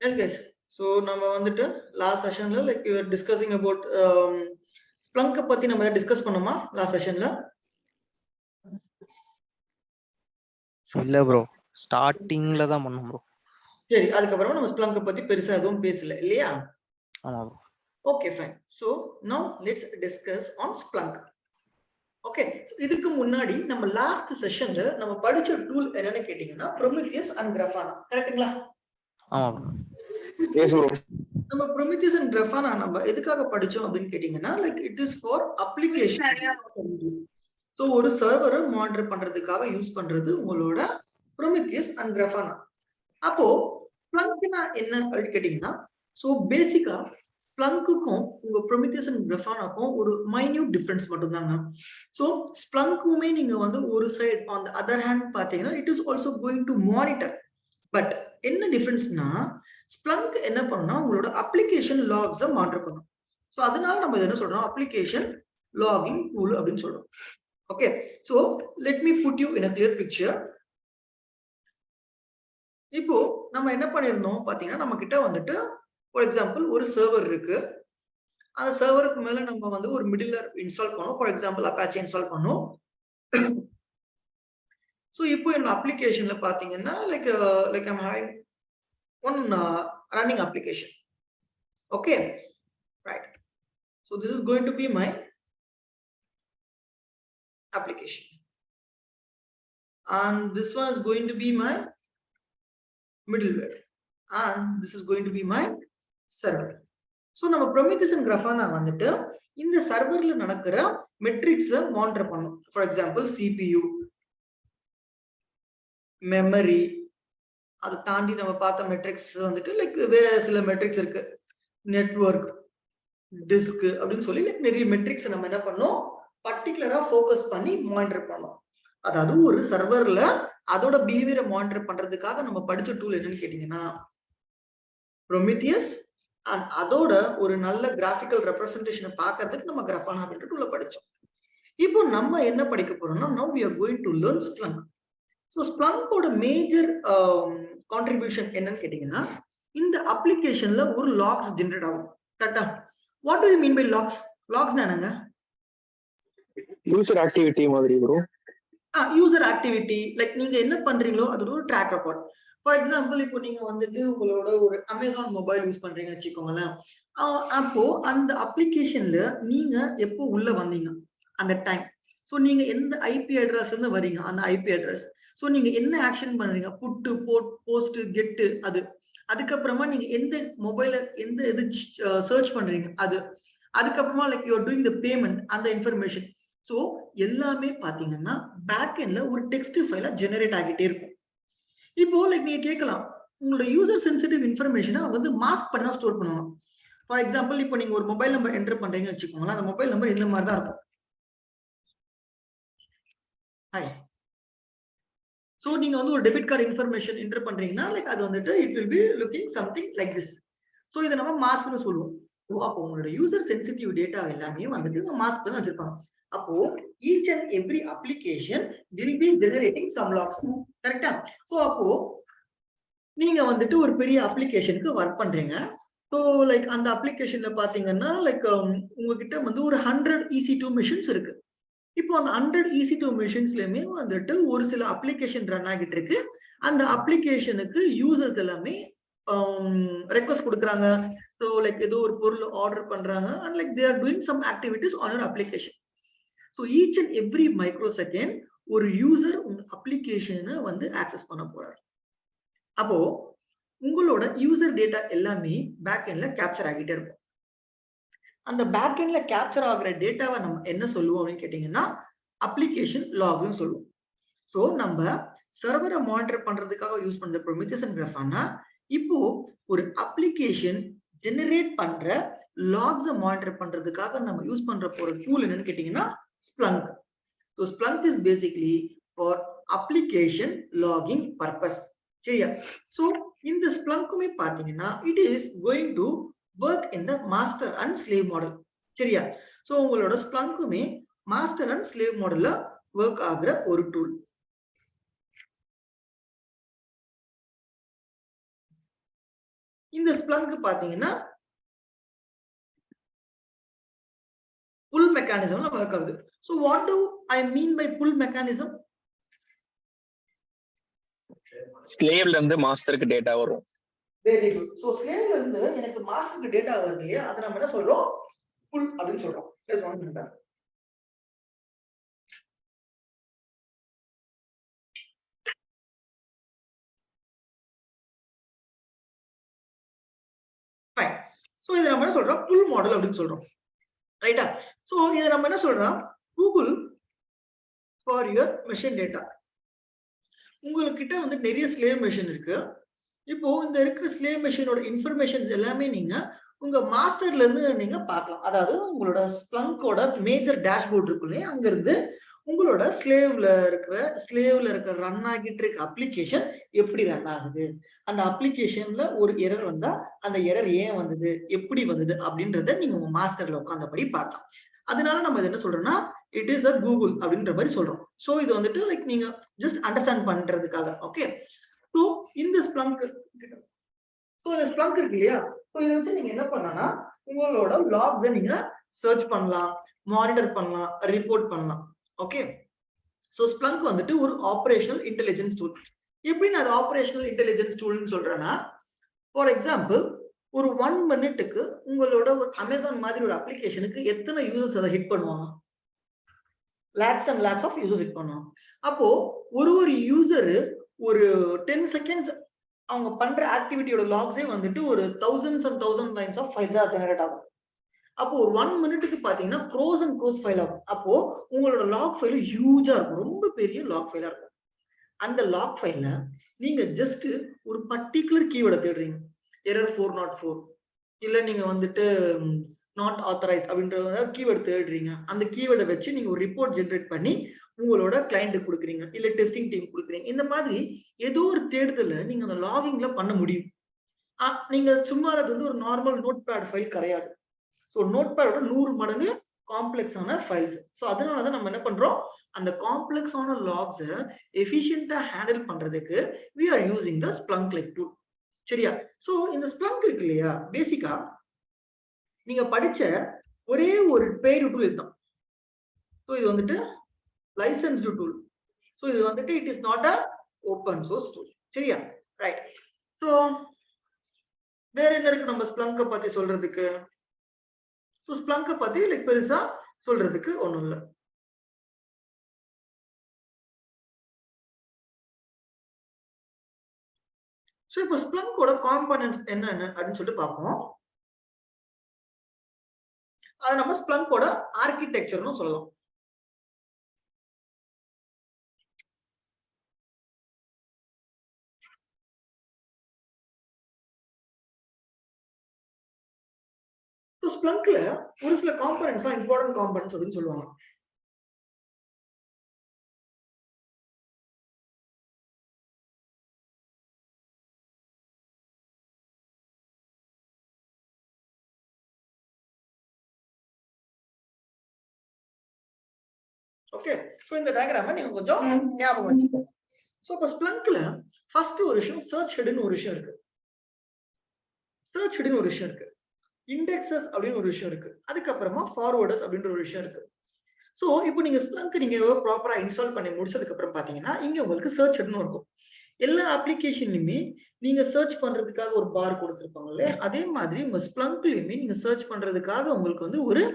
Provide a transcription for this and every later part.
Yes, guys. So நம்ம வந்துட்டு last செஷன்ல like we were discussing about Splunk பத்தி நம்ம டிஸ்கஸ் பண்ணோமா லாஸ்ட் செஷன்ல? இல்ல ப்ரோ, ஸ்டார்டிங்ல தான் பண்ணோம் ப்ரோ. சரி, அதுக்கப்புறமா நம்ம Splunk பத்தி பெருசா எதுவும் பேசல இல்லையா? ஆமா bro. Okay, fine. So now let's discuss on Splunk. Okay, இதுக்கு முன்னாடி நம்ம லாஸ்ட் செஷன்ல நம்ம படிச்ச டூல் என்னன்னு கேட்டீங்கன்னா Prometheus and Grafana, கரெக்ட்டுங்களா? ஆமா ப்ரோ. Yes bro. நம்ம Prometheus and Grafana நம்ம எதுக்காக படிச்சோம் அப்படின்னு கேட்டீங்கன்னா like it is for application. So ஒரு சர்வரை மானிட்டர் பண்றதுக்காக யூஸ் பண்றது உங்களோட Prometheus and Grafana. அப்போ Splunkனா என்ன அப்படின்னு கேட்டீங்கன்னா ஸோ பேசிக்கா ஸ்ப்ளங்க்குக்கும் உங்க Prometheus and Grafanaக்கும் ஒரு மைன்யூட் டிஃபரன்ஸ் மட்டும்தாங்க. ஸோ ஸ்ப்ளங்க்குமே நீங்க வந்து ஒரு side on the other hand பார்த்தீங்கன்னா it is also going to monitor. But என்ன டிஃபரன்ஸ்னா Splunk என்ன பண்ணா உங்களோட அப்ளிகேஷன் லாக்ஸை மானிட்டர் பண்ணும். ஸோ அதனால நம்ம என்ன சொல்றோம் அப்ளிகேஷன் லாகிங் டூல் அப்படின்னு சொல்றோம். Okay, so let me put you in a clear picture. இப்போ நம்ம என்ன பண்ணிருந்தோம் பாத்தீங்கன்னா நம்ம கிட்ட வந்துட்டு ஃபார் எக்ஸாம்பிள் ஒரு சர்வர் இருக்கு. அந்த சர்வருக்கு மேல நம்ம வந்து ஒரு மிடிலர் இன்ஸ்டால் பண்ணோம். ஃபார் எக்ஸாம்பிள் அப்பாச்சி இன்ஸ்டால் பண்ணோம். ஸோ இப்போ என்னோட அப்ளிகேஷன்ல பாத்தீங்கன்னா like I'm having one running application. Okay, right. So this is going to be my application and this one is going to be my middleware and this is going to be my server. So நம்ம Prometheus and Grafana வந்துட்டு இந்த சர்வர்ல நடக்கிற மெட்ரிக்ஸை monitor பண்ணும். For example CPU, memory, அதை தாண்டி நம்ம பார்த்த metrics வந்துட்டு லைக் வேற சில மெட்ரிக்ஸ் இருக்கு, நெட்வொர்க், டிஸ்க் அப்படின்னு சொல்லி லைக் நிறைய மெட்ரிக்ஸ் நம்ம என்ன பண்ணோம் பர்டிகுலரா ஃபோக்கஸ் பண்ணி மானிட்டர் பண்ணோம். அதாவது ஒரு சர்வர்ல அதோட பிஹேவியரை மானிட்டர் பண்றதுக்காக நம்ம படிச்ச டூல் என்னன்னு கேட்டீங்கன்னா Prometheus அண்ட் அதோட ஒரு நல்ல கிராஃபிக்கல் ரெப்ரசன்டேஷனை பார்க்கறதுக்கு நம்ம Grafana அப்படின்ற டூலை படிச்சோம். இப்போ நம்ம என்ன படிக்க போறோம்னா now we are going to learn Splunk. So Splunkோட மேஜர் கான்ட்ரிபியூஷன் என்னன்னு கேட்டீங்கன்னா இந்த அப்ளிகேஷன்ல ஒரு லாக்ஸ் ஜெனரேட் ஆகும். கரெக்டா? What do you mean by logs? லாக்ஸ்னா என்னங்க? யூசர் ஆக்டிவிட்டி மாதிரி ப்ரோ. யூசர் ஆக்டிவிட்டி லைக் நீங்க என்ன பண்றீங்களோ அதோட ஒரு ட்ராக் ரெக்கார்ட். ஃபார் எக்ஸாம்பிள் இப்போ நீங்க வந்துட்டு உங்களோட ஒரு அமேசான் மொபைல் யூஸ் பண்றீங்கன்னு வச்சுக்கோங்களேன். அப்போ அந்த அப்ளிகேஷன்ல நீங்க எப்போ உள்ள வந்தீங்க அந்த டைம், ஸோ நீங்க எந்த ஐபி அட்ரஸ் இருந்து வரீங்க அந்த ஐபி அட்ரஸ், ஸோ நீங்க என்ன ஆக்ஷன் பண்றீங்க புட்டு போஸ்ட் கெட்டு அது, அதுக்கப்புறமா நீங்க எந்த மொபைல எந்த இது சர்ச் பண்றீங்க அது, அதுக்கப்புறமா like you are doing the payment அந்த இன்ஃபர்மேஷன். ஸோ எல்லாமே பாத்தீங்கன்னா பேக் எண்ட்ல ஒரு டெக்ஸ்ட் ஃபைலா ஜெனரேட் ஆகிட்டே இருக்கும். இப்போ லைக் நீங்க கேட்கலாம் உங்களோட யூசர் சென்சிட்டிவ் இன்ஃபர்மேஷனை வந்து மாஸ்க் பண்ணா ஸ்டோர் பண்ணணும். ஃபார் எக்ஸாம்பிள் இப்போ நீங்க ஒரு மொபைல் நம்பர் என்டர் பண்றீங்கன்னு வச்சுக்கோங்களேன், அந்த மொபைல் நம்பர் இந்த மாதிரி தான் இருக்கும். ஹாய், ஸோ நீங்க வந்து ஒரு டெபிட் கார்டு இன்ஃபர்மேஷன் என்டர் பண்றீங்கன்னா லைக் அது வந்துட்டு it will be looking something like this. So இதை நம்ம மாஸ்க்னு சொல்லுவோம். அப்போ உங்களோட யூசர் சென்சிட்டிவ் டேட்டா எல்லாமே வந்துட்டு மாஸ்க் தான் வச்சிருப்பாங்க. அப்போ each and every application will be generating some logs. கரெக்ட்டா? சோ அப்போ நீங்க வந்துட்டு ஒரு பெரிய அப்ளிகேஷனுக்கு வர்க் பண்றீங்க. சோ லைக் அந்த அப்ளிகேஷன்ல பாத்தீங்கன்னா லைக் உங்ககிட்ட வந்து ஒரு 100 EC2 மெஷின்ஸ் இருக்கு. இப்போ அந்த 100 EC2 மெஷின்ஸ்லயுமே வந்துட்டு ஒரு சில அப்ளிகேஷன் ரன் ஆகிட்டு இருக்கு. அந்த அப்ளிகேஷனுக்கு யூசர்ஸ் எல்லாமே ரெக்வெஸ்ட் கொடுக்குறாங்க. ஸோ லைக் ஏதோ ஒரு பொருள் ஆர்டர் பண்றாங்க and like they are doing some activities on your application. So each and every micro second ஒரு யூசர் உங்க அப்ளிகேஷனை வந்து ஆக்சஸ் பண்ண போறாரு. அப்போ உங்களோட யூசர் டேட்டா எல்லாமே பேக் எண்ட்ல கேப்சர் ஆகிட்டே இருக்கும். அந்த பேக் எண்ட்ல கேப்சர் ஆகிற டேட்டாவை நம்ம என்ன சொல்லுவோம் அப்படின்னு கேட்டீங்கன்னா அப்ளிகேஷன் லாக்னு சொல்லுவோம். ஸோ நம்ம சர்வரை மானிட்டர் பண்றதுக்காக யூஸ் பண்ற Prometheus and Grafana இப்போ ஒரு அப்ளிகேஷன் ஜெனரேட் பண்ற லாக்ஸை மானிட்டர் பண்றதுக்காக நம்ம யூஸ் பண்ற போற டூல் என்னன்னு கேட்டீங்கன்னா Splunk. So Splunk is basically for application logging purpose. சரியா? So இந்த Splunkமே பாத்தீங்கன்னா it is going to work in the master and slave model. சரியா? So உங்களோட Splunkமே master and slave modelல work ஆகுற ஒரு டூல். இந்த Splunk பாத்தீங்கன்னா pull mechanism ஒர்க் ஆகுது. So what do I mean by pull mechanism? ஸ்லேவ்ல இருந்து மாஸ்டருக்கு டேட்டா வரும். Very good. சோ ஸ்லேவ்ல இருந்து எனக்கு மாஸ்டருக்கு டேட்டா வருது இல்லையா, அதை நம்ம என்ன சொல்றோம், புல் அப்படின்னு சொல்றோம். Let's one minute. Fine. So இதை நம்ம என்ன சொல்றோம், புல் மாடல் அப்படின்னு சொல்றோம். ரைட்டா? சோ இதை நம்ம என்ன சொல்றோம், Google for your machine data. உங்ககிட்ட வந்து நிறைய ஸ்லேவ் மெஷின் இருக்கு. இப்போ இந்த இருக்கிற ஸ்லேவ் மெஷினோட இன்ஃபர்மேஷன்ஸ் எல்லாமே நீங்க உங்க மாஸ்டர்ல இருந்து நீங்க பார்க்கலாம். அதாவது உங்களோட ஸ்ப்ளங்கோட மேஜர் டேஷ்போர்ட் இருக்கு இல்லையா, அங்க இருந்து உங்களோட ஸ்லேவ்ல இருக்கிற ரன் ஆகிட்டு இருக்க அப்ளிகேஷன் எப்படி ரன் ஆகுது, அந்த அப்ளிகேஷன்ல ஒரு எரர் வந்தா அந்த எரர் ஏன் வந்தது, எப்படி வந்தது அப்படின்றத நீங்க உங்க மாஸ்டர்ல உட்கார்ந்தபடி பார்க்கலாம். அதனால நம்ம என்ன சொல்றோம்னா இட் இஸ் அ கூகுள் அப்படின்ற மாதிரி சொல்றோம். சோ இது வந்துட்டு லைக் நீங்க ஜஸ்ட் அண்டர்ஸ்டாண்ட் பண்றதுக்காக. ஓகே. ஸோ இந்த Splunk இருக்கு இல்லையா, ஸோ இதை வச்சு நீங்க என்ன பண்ணலாம், உங்களோட லாக்ஸை நீங்க சர்ச் பண்ணலாம், மானிட்டர் பண்ணலாம், ரிப்போர்ட் பண்ணலாம். ஓகே. ஸோ Splunk வந்துட்டு ஒரு ஆபரேஷனல் இன்டெலிஜென்ஸ் டூல். எப்படி நான் ஆபரேஷனல் இன்டெலிஜென்ஸ் டூல்னு சொல்றேன்னா, ஃபார் எக்ஸாம்பிள் ஒரு 1 மினிட்டுக்கு உங்களோட ஒரு அமேசான் மாதிரி ஒரு அப்ளிகேஷனுக்கு எத்தனை யூசர்ஸ் அதை ஹிட் பண்ணுவாங்க, lakhs and lakhs of users hit பண்ணுவாங்க. அப்போ ஒரு யூசரு ஒரு 10 செகண்ட்ஸ் அவங்க பண்ற ஆக்டிவிட்டியோட லாக்ஸே வந்துட்டு ஒரு thousands and thousands lines of files generate ஆகும். அப்போ ஒரு 1 மினிட்டுக்கு பாத்தீங்கன்னா க்ரோஸ் அண்ட் க்ரோஸ் ஃபைல் ஆகும். அப்போ உங்களோட லாக் ஃபைல் ஹியூஜா இருக்கும், ரொம்ப பெரிய லாக் ஃபைலா இருக்கும். அந்த லாக் ஃபைல்ல நீங்க ஜஸ்ட் ஒரு பர்டிகுலர் கீவேர்டை தேடுறீங்க, எரர் 404, இல்ல நீங்க வந்துட்டு நாட் ஆத்தரைஸ் அப்படின்ற கீவேர்டு தேடுறீங்க. அந்த கீவேர்டை வச்சு நீங்க ஒரு ரிப்போர்ட் ஜெனரேட் பண்ணி உங்களோட கிளைண்ட் கொடுக்குறீங்க, இல்ல டெஸ்டிங் டீம் கொடுக்குறீங்க. இந்த மாதிரி ஏதோ ஒரு தேடுதல நீங்க அந்த லாகிங்ல பண்ண முடியும். நீங்க சும்மா அது வந்து ஒரு நார்மல் நோட் பேட் ஃபைல் கிடையாது. ஸோ நோட் பேடோட 100 மடங்கு காம்ப்ளெக்ஸான ஃபைல்ஸ். ஸோ அதனாலதான் நம்ம என்ன பண்றோம், அந்த காம்ப்ளெக்ஸான லாக்ஸை எஃபிஷியன்ட்டா ஹேண்டில் பண்றதுக்கு we are using the Splunk like tool. சரியா? ஸோ இந்த Splunk இருக்கு இல்லையா, பேசிக்கா நீங்க படிச்ச ஒரே ஒரு பேர் டூல் இதுதான். ஸோ இது வந்துட்டு licensed tool. So இது வந்துட்டு it is not a open source tool. சரியா? ரைட். ஸோ வேற என்ன இருக்கு நம்ம Splunk பத்தி சொல்றதுக்கு? ஸோ Splunk பத்தி லைக் பெருசா சொல்றதுக்கு ஒண்ணும் இல்லை. ஸோ இப்போ Splunkோட காம்பனன்ட்ஸ் என்னென்ன அப்படின்னு சொல்லிட்டு பார்ப்போம். அதை நம்ம Splunkோட ஆர்கிடெக்சர்னு சொல்லலாம். Splunkல ஒரு சில காம்பனன்ட்ஸ் இம்பார்ட்டன்ட் காம்பனன்ட்ஸ் அப்படின்னு சொல்லுவாங்க. ஓகே. சோ இந்த டயகிராமை நீங்க கொஞ்சம் ஞாபகம் வச்சுக்கோங்க. சோ இப்போ Splunkல ஃபர்ஸ்ட் ஒரு விஷயம் சர்ச் ஹெட்னு ஒரு விஷயம் இருக்கு. சர்ச் ஹெட்னு ஒரு விஷயம் இருக்கு. இண்டெக்ஸஸ் அப்படின்னு ஒரு விஷயம் இருக்கு. அதுக்கப்புறமா ஃபார்வர்டர்ஸ் அப்படின்ற ஒரு விஷயம் இருக்கு. சோ இப்போ நீங்க Splunk நீங்க ப்ராப்பரா இன்ஸ்டால் பண்ணி முடிச்சதுக்கு அப்புறம் பாத்தீங்கன்னா இங்க உங்களுக்கு சர்ச் ஹெட்னு இருக்கும். எல்லா அப்ளிகேஷன்லயுமே நீங்க சர்ச் பண்றதுக்காக ஒரு பார் கொடுத்திருப்பாங்கல்ல, அதே மாதிரி உங்க Splunkலயுமே நீங்க சர்ச் பண்றதுக்காக உங்களுக்கு வந்து ஒரு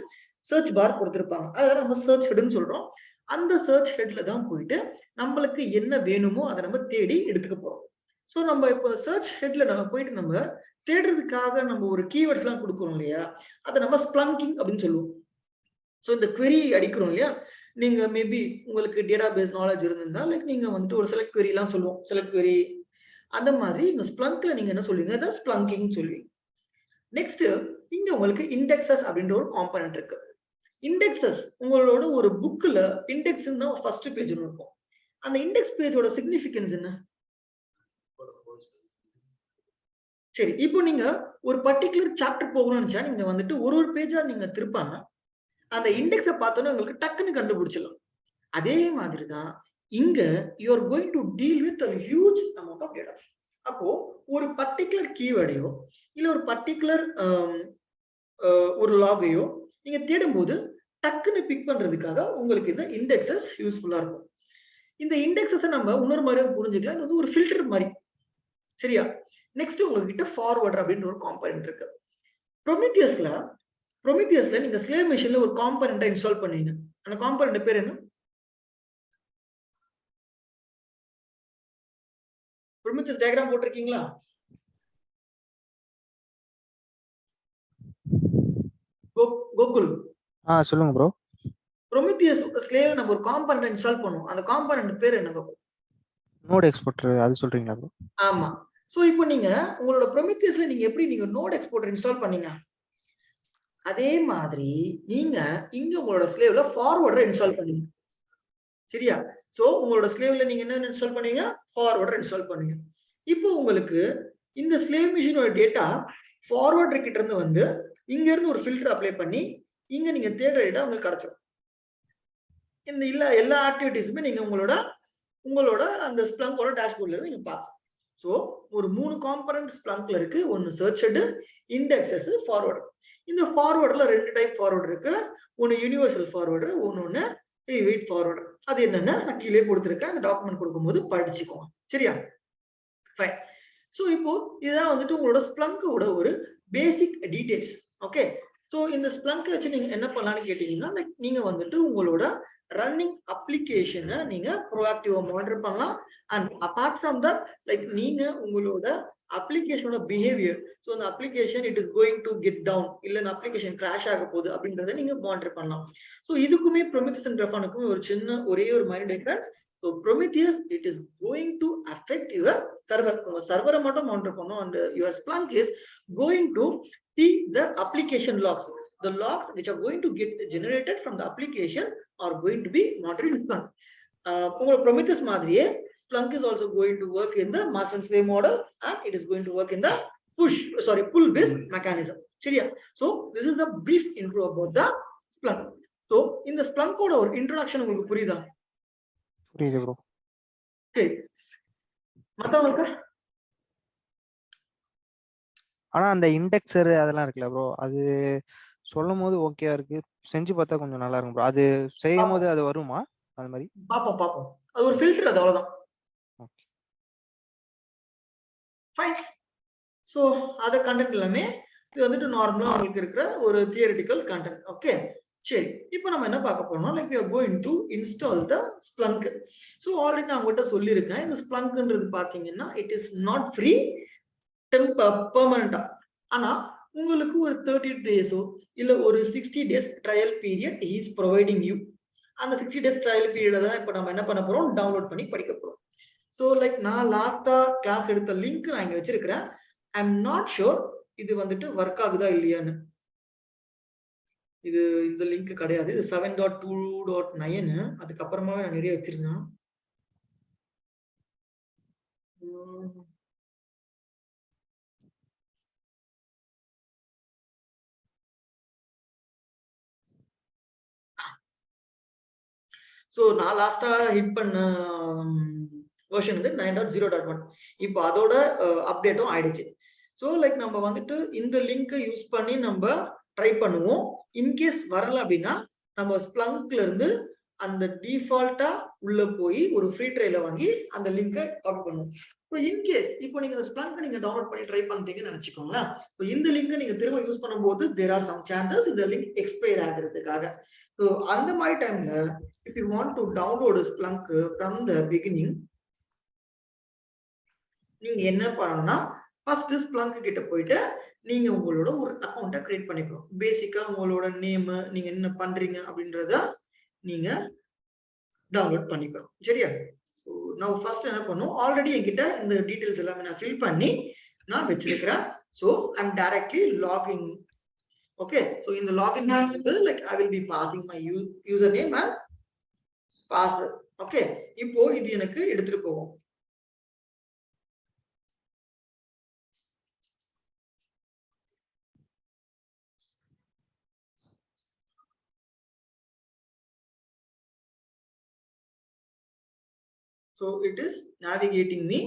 சர்ச் பார் கொடுத்திருப்பாங்க. அதாவது நம்ம சர்ச் ஹெட்னு சொல்றோம். அந்த சர்ச் ஹெட்ல தான் போயிட்டு நம்மளுக்கு என்ன வேணுமோ அதை நம்ம தேடி எடுத்துக்க போறோம். ஸோ நம்ம இப்போ சர்ச் ஹெட்ல நம்ம போயிட்டு நம்ம தேடுறதுக்காக நம்ம ஒரு கீவேர்ட்ஸ் எல்லாம் கொடுக்குறோம் இல்லையா, அதை நம்ம ஸ்ப்ளங்கிங் அப்படின்னு சொல்லுவோம். ஸோ இந்த query அடிக்கிறோம் இல்லையா, நீங்க மேபி உங்களுக்கு டேட்டாபேஸ் நாலேஜ் இருந்திருந்தா லைக் நீங்க வந்துட்டு ஒரு செலக்ட் query எல்லாம் சொல்லுவோம், செலக்ட் query அந்த மாதிரி இந்த Splunkல நீங்க என்ன சொல்லுவீங்க, அதான் ஸ்ப்ளங்கிங் சொல்லுவீங்க. நெக்ஸ்ட் இங்க உங்களுக்கு இண்டெக்ஸஸ் அப்படின்ற ஒரு காம்பனன்ட் இருக்கு. இண்டெக்ஸஸ் உங்களோட ஒரு புக்ல இண்டெக்ஸ் ஃபர்ஸ்ட் பேஜ் இருக்கும். அந்த இண்டெக்ஸ் பேஜோட சிக்னிஃபிகன்ஸ் என்ன? சரி, இப்போ நீங்க ஒரு பர்டிகுலர் சாப்டர் போகணும்னு நினைச்சா நீங்க வந்துட்டு ஒரு பேஜா நீங்க திருப்பாங்க, அந்த இண்டெக்ஸை பார்த்தோன்னா உங்களுக்கு டக்குன்னு கண்டுபிடிச்சிடலாம். அதே மாதிரி தான் இங்க you are going to deal with a huge amount of data. அப்போ ஒரு பர்டிகுலர் கீவேர்டையோ இல்ல ஒரு பர்டிகுலர் ஒரு லாகையோ நீங்க தேடும்போது டக்குன்னு பிக் பண்றதுக்காக உங்களுக்கு இந்த இண்டெக்ஸஸ் யூஸ்ஃபுல்லா இருக்கும். இந்த இண்டெக்ஸஸ் நம்ம இன்னொரு மாதிரி புரிஞ்சுக்கலாம். இது வந்து ஒரு ஃபில்டர் மாதிரி. சரியா? நெக்ஸ்ட் உங்ககிட்ட ஃபார்வர்டர் அப்படின்ற ஒரு காம்பனன்ட் இருக்கு. ப்ரொமித்தியஸ்ல நீங்க ஸ்லேவ் மெஷின்ல ஒரு காம்பனன்ட்டை இன்ஸ்டால் பண்ணீங்க. அந்த காம்பனன்ட் பேர் என்ன? ப்ரொமித்தியஸ் டயகிராம் போட்டிருக்கீங்களா? கோகுல். சொல்லுங்க ப்ரோ. ப்ரொமித்தியஸ் ஸ்லேவ் நம்ம ஒரு காம்பனன்ட் இன்ஸ்டால் பண்ணுவோம். அந்த காம்பனன்ட் பேர் என்ன கோகுல்? நோட் எக்ஸ்போர்ட்டர் அது சொல்றீங்களா ப்ரோ? ஆமா. சோ இப்போ நீங்க உங்களோட ப்ரொமித்தியஸ்ல நீங்க எப்படி நீங்க நோட் எக்ஸ்போர்ட்டர் இன்ஸ்டால் பண்ணீங்க? அதே மாதிரி நீங்க இங்க உங்களோட ஸ்லேவ்ல ஃபார்வர்டர் இன்ஸ்டால் பண்ணீங்க. சரியா? சோ உங்களோட ஸ்லேவ்ல நீங்க என்ன இன்ஸ்டால் பண்ணீங்க? ஃபார்வர்டர் இன்ஸ்டால் பண்ணீங்க. இப்போ உங்களுக்கு இந்த ஸ்லேவ் மெஷினோட டேட்டா ஃபார்வர்டர் கிட்ட இருந்து வந்து இங்க இருந்து ஒரு ஃபில்டர் அப்ளை பண்ணி இங்க நீங்க தேடுற டேட்டா உங்களுக்கு கிடைச்சிடும். இந்த எல்லா ஆக்டிவிட்டீஸுமே நீங்க உங்களோட அந்த ஸ்ப்ளங்கோட டேஷ்போர்ட்ல இருந்து நீங்க பார்க்கலாம். சோ ஒரு 3 காம்பனன்ட் ஸ்ப்ளங்க்ல இருக்கு. ஒன்னு சர்ச் ஹெட், இண்டெக்ஸஸ், ஃபார்வர்டர். இந்த ஃபார்வர்டர்ல 2 டைப் ஃபார்வர்டர் இருக்கு. ஒன்னு யுனிவர்சல் ஃபார்வர்டர், ஒன்னு வெயிட் ஃபார்வர்டர். அது என்னன்னா நான் கீழே கொடுத்திருக்கேன். அந்த டாக்குமெண்ட் கொடுக்கும்போது படிச்சுக்கோங்க. சரியா? ஃபைன். சோ இப்போ இதுதான் வந்துட்டு உங்களோட ஸ்ப்ளங்கோட ஒரு பேசிக் டீடைல்ஸ். ஓகே. சோ இந்த ஸ்ப்ளங்க் வச்சு நீங்க என்ன பண்ணலாம்னு கேட்டீங்கன்னா நீங்க வந்துட்டு உங்களோட ரன்னிங் அப்ளிகேஷனை நீங்க ப்ரோஆக்டிவா மானிட்டர் பண்ணலாம். அண்ட் அபார்ட் ஃப்ரம் தட் நீங்க உங்களோட அப்ளிகேஷனோட பிஹேவியர், ஸோ அந்த application it is going to get down இல்ல அந்த அப்ளிகேஷன் கிராஷ் ஆக போகுது அப்படின்றத நீங்க மானிட்டர் பண்ணலாம். ஸோ இதுக்குமே ப்ரொமித்தியஸ் அண்ட் கிராஃபானுக்குமே ஒரே ஒரு mind difference. So Prometheus it is going to affect your server. உங்க சர்வரை மட்டும் மானிட்டர் பண்ணும். And your Splunk is going to see the application logs. The logs which are going to get generated from the application are going to be monitored in Splunk. உங்களோட Prometheus மாதிரியே Splunk is also going to work in the master and slave model, and it is going to work in the pull based mechanism. சரியா? So this is the brief intro about the Splunk. So இந்த Splunk ஓட ஒரு introduction உங்களுக்கு புரியுதா? புரியுது bro. சரி. மத்தவங்களுக்கு ஆனா அந்த இண்டெக்ஸர் அதெல்லாம் இருக்குல்ல ப்ரோ, அது சொல்லும் போது ஓகேவா இருக்கு. செஞ்சு பார்த்தா கொஞ்சம் நல்லா இருக்கும் ப்ரோ. அது செய்யும் போது அது வருமா அது மாதிரி? பாப்போம். அது ஒரு ஃபில்டர், அது அவ்வளவுதான். Okay fine. சோ அத கண்டென்ட் எல்லாமே இது வந்துட்டு நார்மலா உங்களுக்கு இருக்கிற ஒரு தியரிட்டிக்கல் கண்டென்ட். ஓகே. சரி. இப்போ நம்ம என்ன பார்க்க போறோம்னா we are going to install the Splunk. So already நான் உங்ககிட்ட சொல்லியிருக்கேன். இந்த Splunkன்றது பாத்தீங்கன்னா it is not free, பெர்மனண்டா. ஆனா உங்களுக்கு ஒரு 30 டேஸோ இல்ல ஒரு 60 days trial period he is providing you. அந்த 60 டேஸ் ட்ரையல் பீரியட் தான் இப்போ நம்ம என்ன பண்ண போறோம், டவுன்லோட் பண்ணி படிக்க போறோம். சோ நான் லாஸ்டா கிளாஸ் எடுத்த லிங்க் நான் இங்க வச்சிருக்கிறேன். ஐ எம் நாட் ஷூர் இது வந்துட்டு ஒர்க் ஆகுதா இல்லையான்னு. இது இந்த லிங்க் கிடையாது. இது 7.2.9. அதுக்கப்புறமாவே நான் நிறைய வச்சிருந்தேன். ஸோ நான் லாஸ்டா ஹிட் பண்ண வெர்ஷன் வந்து 9.0.1. இப்போ அதோட அப்டேட்டும் ஆயிடுச்சு. ஸோ நம்ம வந்துட்டு இந்த லிங்கை யூஸ் பண்ணி நம்ம ட்ரை பண்ணுவோம். இன்கேஸ் வரல அப்படின்னா நம்ம ஸ்ப்ளங்க்ல இருந்து அந்த டிஃபால்ட்டா உள்ள போய் ஒரு ஃப்ரீ ட்ரையல வாங்கி அந்த லிங்கை காப்பி பண்ணுவோம். இப்போ இன்கேஸ் இப்போ நீங்க அந்த ஸ்ப்ளங்க் நீங்க டவுன்லோட் பண்ணி ட்ரை பண்ணிட்டீங்கன்னு நினைச்சுக்கோங்களேன். இப்போ இந்த லிங்கை நீங்க திரும்ப யூஸ் பண்ணும்போது தேர் ஆர் சம் சான்சஸ் இந்த லிங்க் எக்ஸ்பயர் ஆகிறதுக்காக. ஸோ அந்த மாதிரி டைம்ல if you want to download Splunk from the beginning, நீங்க என்ன பண்ணணும்னா ஃபர்ஸ்ட் Splunk கிட்ட போயிட்டு நீங்க உங்களோட ஒரு அக்கவுண்ட்டை கிரியேட் பண்ணிக்கணும். பேசிக்கா உங்களோட நேம், நீங்க என்ன பண்றீங்க அப்படின்றத நீங்க டவுன்லோட் பண்ணிக்கணும். சரியா? ஸோ நான் ஃபர்ஸ்ட் என்ன பண்ணும், ஆல்ரெடி என்கிட்ட இந்த டீடைல்ஸ் எல்லாமே நான் ஃபில் பண்ணி நான் வச்சிருக்கிறேன். So I am directly logging. Okay. So இந்த login I will be passing my username and password. Okay. இப்போ இது எனக்கு எடுத்துட்டு போகும். So it is navigating me.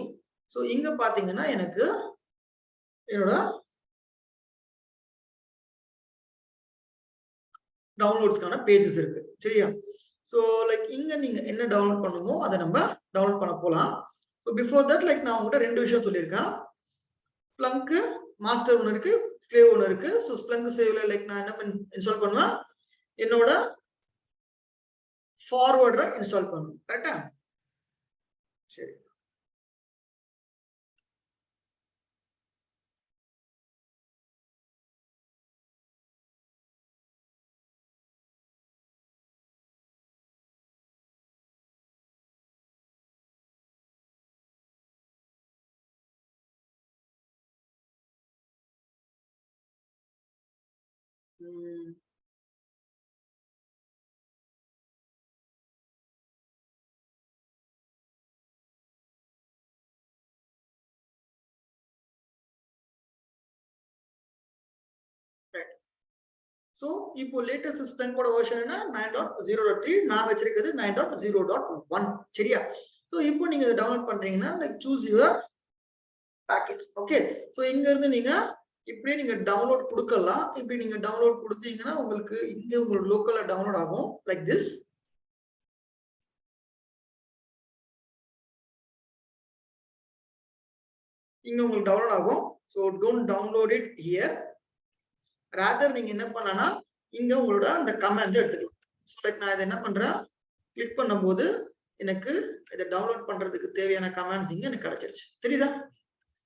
So இங்க பாத்தீங்கன்னா எனக்கு என்னோட டவுன்லோட்ஸ்க்கான பேஜஸ் இருக்கு சரியா. ஸோ லைக் இங்க நீங்க என்ன டவுன்லோட் பண்ணுமோ அதை நம்ம டவுன்லோட் பண்ண போலாம். ஸோ பிஃபோர் தட் லைக் நான் உங்கள்கிட்ட 2 விஷயம் சொல்லியிருக்கேன். ஸ்ப்ளங்க் மாஸ்டர் ஒன்று இருக்கு, ஸ்லேவ் ஒன்று இருக்கு. ஸோ ஸ்ப்ளங்க் ஸ்லேவ்ல லைக் நான் என்ன இன்ஸ்டால் பண்ணுவேன், என்னோட ஃபார்வர்டரை இன்ஸ்டால் பண்ணுவேன். கரெக்டா? சரி. ஸோ இப்போ லேட்டஸ்ட் ஸ்ப்ளங்கோட வெர்ஷன் என்ன 9.0.3, நான் வச்சிருக்கிறது 9.0.1 சரியா. ஸோ இப்போ நீங்க இதை டவுன்லோட் பண்றீங்கன்னா like choose your package. Okay, so இங்க இருந்து நீங்க இப்படியே நீங்க டவுன்லோட் கொடுக்கலாம். இப்படி நீங்க டவுன்லோட் கொடுத்தீங்கன்னா உங்களுக்கு இங்க உங்களோட லோக்கல்ல டவுன்லோட் ஆகும் லைக் திஸ். இங்க உங்களுக்கு டவுன்லோட் ஆகும். So don't download it here. Rather நீங்க என்ன பண்ணனா இங்க உங்களோட அந்த கமாண்ட் எடுத்துக்கலாம். ஸோ லைக் நான் இதை என்ன பண்றேன், கிளிக் பண்ணும்போது எனக்கு இதை டவுன்லோட் பண்றதுக்கு தேவையான கமாண்ட்ஸ் இங்க எனக்கு கிடைச்சிருச்சு தெரியுதா.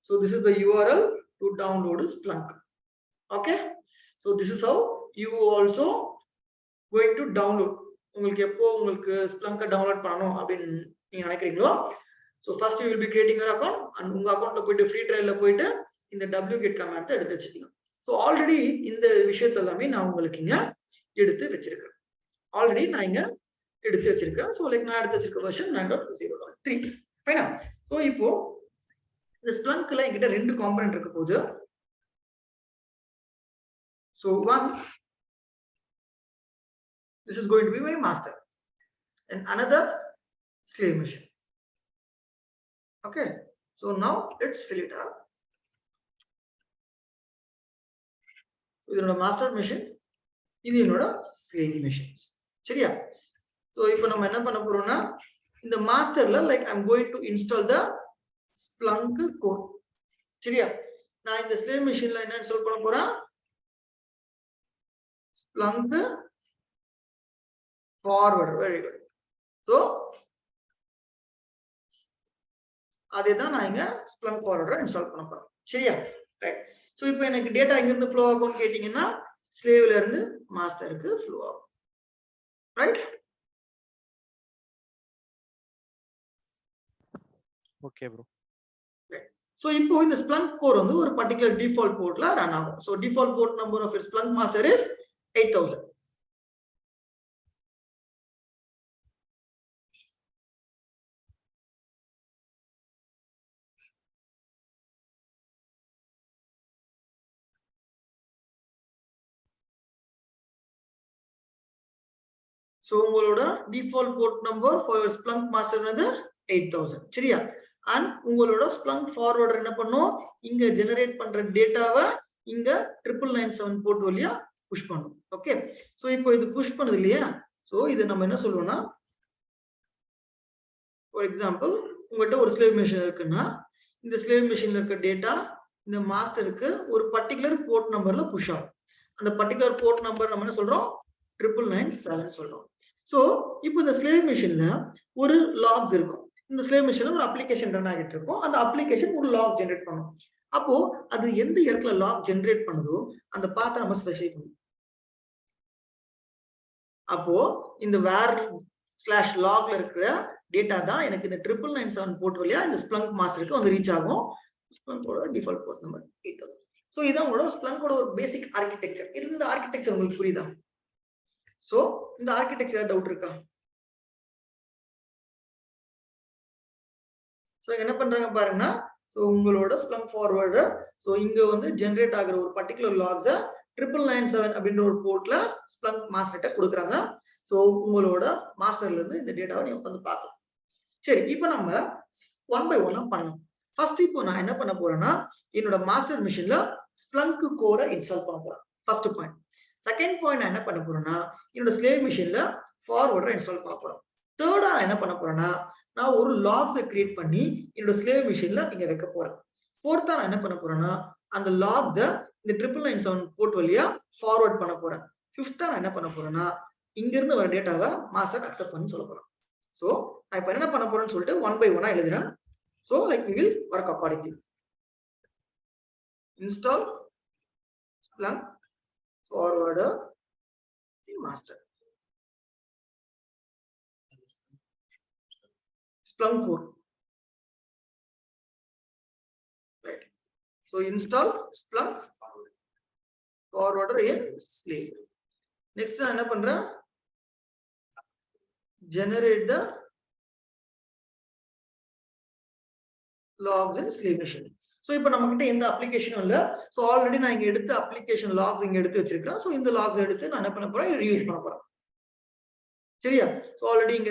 So this is the URL to download Splunk. Okay, so this is how you also going to download. உங்களுக்கு எப்போ உங்களுக்கு Splunk டவுன்லோட் பண்ணணும் அப்படின்னு நீங்க நினைக்கிறீங்களோ, so first you will be creating your account and உங்க அக்கௌண்ட்ல போயிட்டு ஃப்ரீ ட்ரையல்ல போயிட்டு இந்த wget கமாண்ட் எடுத்து வச்சுக்கணும். ஸோ ஆல்ரெடி இந்த விஷயத்த எல்லாமே நான் உங்களுக்கு இங்க எடுத்து வச்சிருக்கேன். ஆல்ரெடி நான் இங்க எடுத்து வச்சிருக்கேன். ஸோ லைக் நான் எடுத்து வச்சிருக்க வெர்ஷன் 9.0.3 ஃபைனா. ஸோ இப்போ இந்த ஸ்ப்ளங்க்ல என்கிட்ட 2 காம்பனன்ட் இருக்க போகுது. So one, this is going to be my master and another slave machine. Okay, so now let's fill it up. So இதனோட மாஸ்டர் மெஷின், இது என்னோட ஸ்லேவ் மெஷின்ஸ் சரியா. ஸோ இப்போ நம்ம என்ன பண்ண போறோம்னா இந்த மாஸ்டர்ல like I am going to install the Splunk core சரியா. நான் இந்த ஸ்லேவ் மெஷின்ல என்ன இன்ஸ்டால் பண்ண போறேன், Splunk forward. Very good. So அதே தான் நான் இங்க Splunk forwarder இன்ஸ்டால் பண்ண போறேன் சரியா. ரைட். ஸோ இப்போ எனக்கு டேட்டா எங்க இருந்து ஃப்ளோ ஆகும்னு கேட்டீங்கன்னா ஸ்லேவ்ல இருந்து மாஸ்டருக்கு ஃப்ளோ ஆகும். ரைட். Okay bro. ஸோ இப்போ இந்த Splunk கோர் வந்து ஒரு பர்டிகுலர் டிஃபால்ட் போர்ட்ல ரன் ஆகும். So default port number of Splunk master is 8000. So உங்களோட default port number for Splunk master வந்து 8000 சரியா. அண்ட் உங்களோட Splunk forwarder என்ன பண்ணும், இங்க ஜெனரேட் பண்ற டேட்டாவை இங்க 9997 போர்ட் வழியா புஷ் பண்ணும். ஓகே, ஸோ இப்போ இது புஷ் பண்ணுது இல்லையா. ஸோ இது நம்ம என்ன சொல்லுவோம்னா, ஃபார் எக்ஸாம்பிள் உங்கள்கிட்ட ஒரு ஸ்லேவ் மெஷின் இருக்குன்னா இந்த ஸ்லேவ் மெஷின்ல இருக்க டேட்டா இந்த மாஸ்டருக்கு ஒரு பர்டிகுலர் போர்ட் நம்பர்ல புஷ் ஆகும். அந்த பர்டிகுலர் போர்ட் நம்பர் நம்ம என்ன சொல்றோம், 9997 சொல்றோம். ஸோ இப்போ இந்த ஸ்லேவ் மெஷின்ல ஒரு லாக்ஸ் இருக்கும். இந்த ஸ்லேவ் மெஷின்ல ஒரு அப்ளிகேஷன் ரன் ஆகிட்டு இருக்கும். அந்த அப்ளிகேஷன் ஒரு லாக் ஜெனரேட் பண்ணும். அப்போ அது எந்த இடத்துல லாக் ஜெனரேட் பண்ணுதோ அந்த பாத்தை நம்ம ஸ்பெசிஃபை பண்ணும். அப்போ இந்த var/logல இருக்கிற டேட்டா தான் எனக்கு இந்த 9997 போர்ட் வழியா இந்த Splunk மாஸ்டருக்கு வந்து ரீச் ஆகும். Splunkோட டிஃபால்ட் போர்ட் நம்பர் 8000. ஸோ இதான் உங்களோட Splunkோட ஒரு பேசிக் ஆர்கிடெக்சர். இந்த ஆர்கிடெக்சர் உங்களுக்கு புரியுதா? ஸோ இந்த ஆர்கிடெக்சர் டவுட் இருக்கா? ஸோ என்ன பண்றாங்க பாருங்கன்னா, ஸோ உங்களோட Splunk forwarder ஸோ இங்க வந்து ஜென்ரேட் ஆகிற ஒரு பர்டிகுலர் லாக்ஸை 9997 அப்படின்ற ஒரு போர்ட்ல Splunk மாஸ்டர்கிட்ட கொடுக்குறாங்க. ஸோ உங்களோட மாஸ்டர்ல இருந்து இந்த டேட்டாவை நீங்க வந்து பார்க்கலாம். சரி, இப்போ நம்ம ஒன் பை ஒன்னா பண்ணலாம். ஃபர்ஸ்ட் இப்போ நான் என்ன பண்ண போறேன்னா என்னோட மாஸ்டர் மிஷின்ல ஸ்ப்ளங்க் கோரை இன்ஸ்டால் பண்ண போறேன். First point. செகண்ட் பாயிண்ட் நான் என்ன பண்ண போறேன்னா என்னோட ஸ்லேவ் மிஷின்ல ஃபார்வர்டரை இன்ஸ்டால் பண்ண போறேன். தேர்டா என்ன பண்ண போறேன்னா நான் ஒரு லாக்ஸை கிரியேட் பண்ணி என்னோட ஸ்லேவ் மிஷின்ல இங்க வைக்க போறேன். ஃபோர்த்தா நான் என்ன பண்ண போறேன்னா அந்த லாக்ஸை இந்த 997 போர்ட் வழியா ஃபார்வர்ட் பண்ண போறேன். ஃபிஃப்த்தா நான் என்ன பண்ண போறேன்னா இங்க இருந்து வர டேட்டாவை மாஸ்டர் அக்செப்ட் பண்ணி சொல்ல போறேன். சோ நான் இப்ப என்ன பண்ண போறேன்னு சொல்லிட்டு 1 by 1 எழுதுறேன். So like we will work accordingly. Install Splunk forwarder in master. Splunk core. Right. So install Splunk forwarder in slave. Next நான் என்ன பண்றேன்? Generate the logs in slave machine. So இப்போ நம்ம கிட்ட எந்த அப்ளிகேஷனும் இல்ல. சோ ஆல்ரெடி நான் இங்க எடுத்து அப்ளிகேஷன் லாக்ஸ் இங்க எடுத்து வச்சிருக்கேன். சோ இந்த லாக்ஸ் எடுத்து நான் என்ன பண்ண போறேன் ரீயூஸ் பண்ண போறேன். சரியா? சோ ஆல்ரெடி இங்க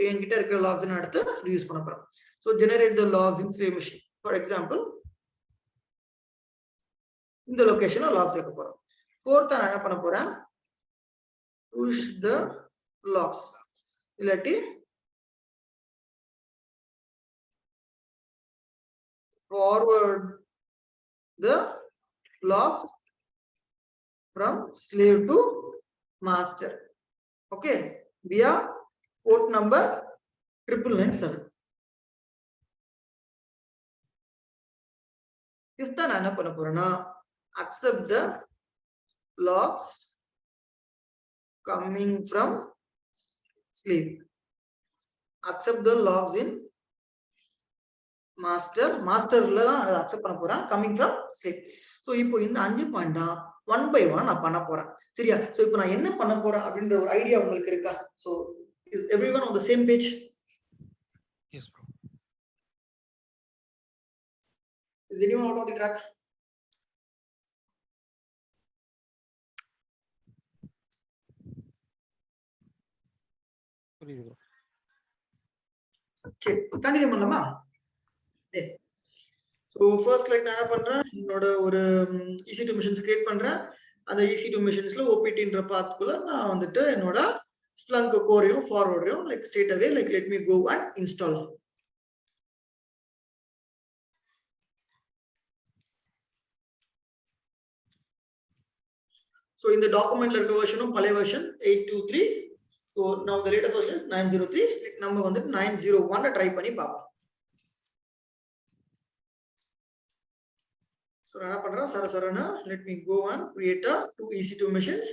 என்கிட்ட இருக்கிற லாக்ஸ் நான் எடுத்து ரீயூஸ் பண்ண போறேன். So generate the logs in slave machine. For example இந்த லொகேஷன்ல லாக்ஸ் வைக்க போறேன். ஃபோர்த் நான் என்ன பண்ண போறேன் push the logs இல்லாட்டி forward the logs from slave to master. Okay, via port number 997. Fifth நான் என்ன பண்ண போறேன்னா accept the logs coming from slave. Accept the logs in மாஸ்டர்ல தான் அதை அக்செப்ட் பண்ண போறேன் கமிங் ஃப்ரம் ஸ்லேவ். சோ இப்போ இந்த 5 பாயிண்ட் தான் 1 by 1 நான் பண்ண போறேன். சரியா? சோ இப்போ நான் என்ன பண்ண போறேன் அப்படின்ற ஒரு ஐடியா உங்களுக்கு இருக்கா? So is everyone on the same page? Yes bro. Is anyone out of the track? புரியுது ப்ரோ. சரி கண்டினியூ பண்ணலாமா? So first like நான் என்ன பண்றேன் என்னோட ஒரு EC2 machines கிரியேட் பண்றேன். அந்த EC2 machinesல OPTன்ற பாத்க்குள்ள நான் வந்துட்டு என்னோட Splunk கோரையும் ஃபார்வர்டையும் like straight away like let me go and install. So இந்த டாக்குமெண்ட்ல இருக்க வெர்ஷனும் பழைய version 823. So now the latest version is 903. like நம்ம வந்துட்டு 901 ட்ரை பண்ணி பார்ப்போம். So நான் என்ன பண்றேன் சரசரனா let me go and create a 2 EC2 machines.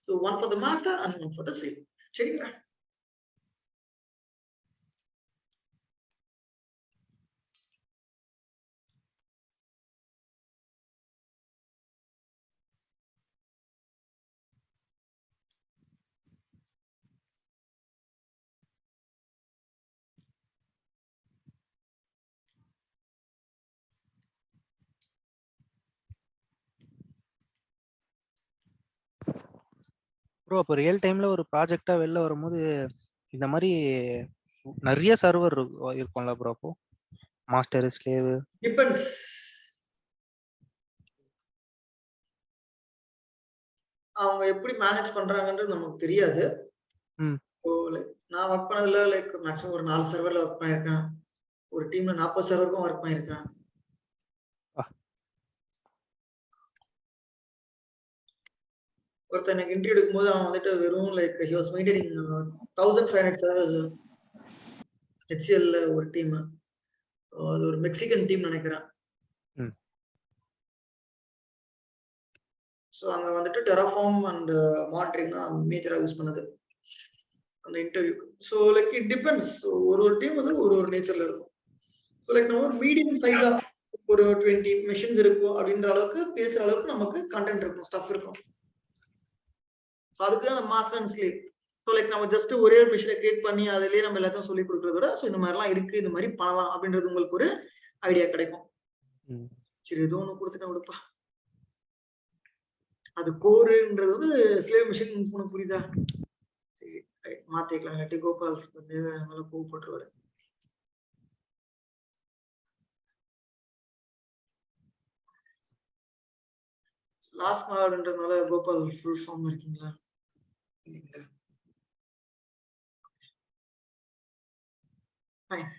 So one for the master and one for the slave. சரிங்களா? ப்ரோ அப்போ ரியல் டைம்ல ஒரு ப்ராஜெக்டா வெளில வரும்போது இந்த மாதிரி நிறைய சர்வர் இருக்கும்ல ப்ரோ? அப்போ மாஸ்டர் ஸ்லேவ் டிபெண்ட்ஸ். அவங்க எப்படி மேனேஜ் பண்றாங்கன்றது நமக்கு தெரியாது. ஸோ லைக் நான் ஒர்க் பண்ணதுல லைக் மேக்ஸிமம் ஒரு 4 சர்வர்ல ஒர்க் பண்ணியிருக்கேன். ஒரு டீம்ல 40 சர்வருக்கும் ஒர்க் பண்ணியிருக்கேன். ஒருத்தர் எனக்கு இன்டர்வியூ எடுக்கும்போது அவன் வந்துட்டு வெறும் like he was maintaining 1500 servers HCL ஒரு டீம். அது ஒரு மெக்சிகன் டீம் நினைக்கிறேன். ஸோ அங்க வந்துட்டு டெராஃபார்ம் அண்ட் மானிட்டரிங் தான் மேஜரா யூஸ் பண்ணது அந்த interview. So like it depends. ஒரு டீம் வந்து ஒரு நேச்சர்ல இருக்கும். ஸோ லைக் நம்ம ஒரு மீடியம் சைஸா ஒரு 20 மெஷின்ஸ் இருக்கும் அப்படின்ற அளவுக்கு பேசுற அளவுக்கு நமக்கு கண்டென்ட் இருக்கும், ஸ்டஃப் இருக்கும். ஸோ அதுக்கு தான் master and slave. So like நம்ம ஜஸ்ட் ஒரே ஒரு மிஷினை கிரியேட் பண்ணி அதிலேயே நம்ம எல்லாத்தையும் சொல்லி கொடுக்கறத விட ஸோ இந்த மாதிரிலாம் இருக்கு, இந்த மாதிரி பண்ணலாம் அப்படின்றது உங்களுக்கு ஒரு ஐடியா கிடைக்கும். சரி ஏதோ ஒன்று கொடுத்துட்டேன் விடுப்பா. அது கோருன்றது வந்து ஸ்லேவ் மிஷின் உனக்கு புரியுதா? சரி மாத்திக்கலாம். இல்லாட்டி கோபால் வந்து மேல கோவப்பட்டுருவாரு. லாஸ்ட் நாள்ன்றதுனால கோபால் ஃபுல் ஃபார்ம் இருக்கீங்களா? ஃபைன்.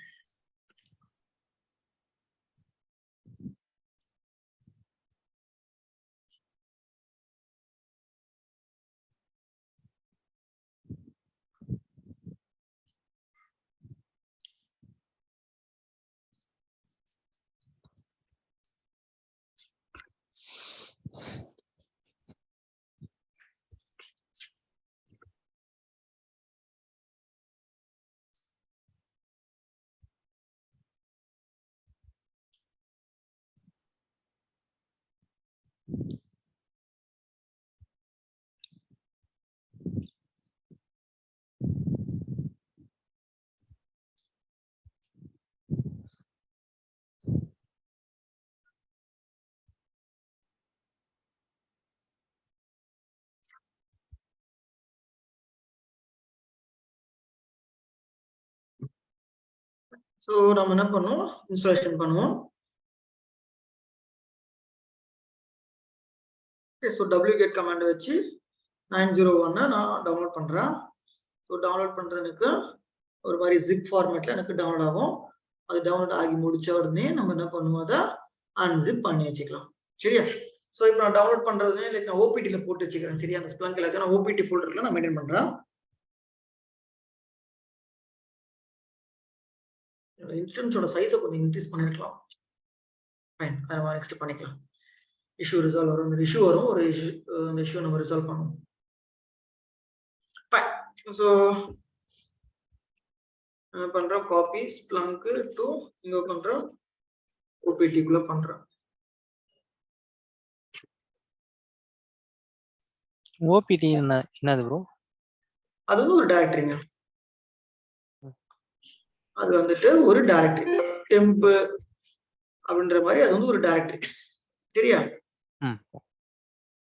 ஸோ நம்ம என்ன பண்ணுவோம், இன்ஸ்டாலேஷன் பண்ணுவோம். ஸோ wget கமாண்ட் வச்சு 901 நான் டவுன்லோட் பண்றேன். ஸோ டவுன்லோட் பண்றதுக்கு ஒரு மாதிரி ஜிப் ஃபார்மேட்ல எனக்கு டவுன்லோட் ஆகும். அது டவுன்லோட் ஆகி முடிச்ச உடனே நம்ம என்ன பண்ணுவோம், அதை அன்ஜிப் பண்ணி வச்சுக்கலாம். சரியா? ஸோ இப்போ நான் டவுன்லோட் பண்றதுமே லைக் நான் ஓபிடில போட்டு வச்சுக்கிறேன். சரியா? அந்த ஸ்ப்ளங்க் எல்லாத்தையும் நான் ஓபிடி ஃபோல்டர்ல நான் மெயின்டைன் பண்றேன். இன்ஸ்டன்ஸோட சைஸை கொஞ்சம் இன்க்ரீஸ் பண்ணிருக்கலாம். ஃபைன், அதை நம்ம நெக்ஸ்ட் பண்ணிக்கலாம். இஷ்யூ ரிசால்வ் வரும், இந்த இஷ்யூ வரும், ஒரு இஷ்யூ நம்ம ரிசால்வ் பண்ணுவோம். ஃபைன். ஸோ பண்றோம் காப்பி ஸ்ப்ளங்க் டு இங்க பண்றோம் ஓபிடிக்குள்ள பண்றோம். ஓபிடி என்னது ப்ரோ? அது வந்து ஒரு டைரக்டரிங்க. அது வந்துட்டு ஒரு டைரக்டரி டெம்ப் அப்படின்ற மாதிரி அது வந்து ஒரு டைரக்டரி. சரியா?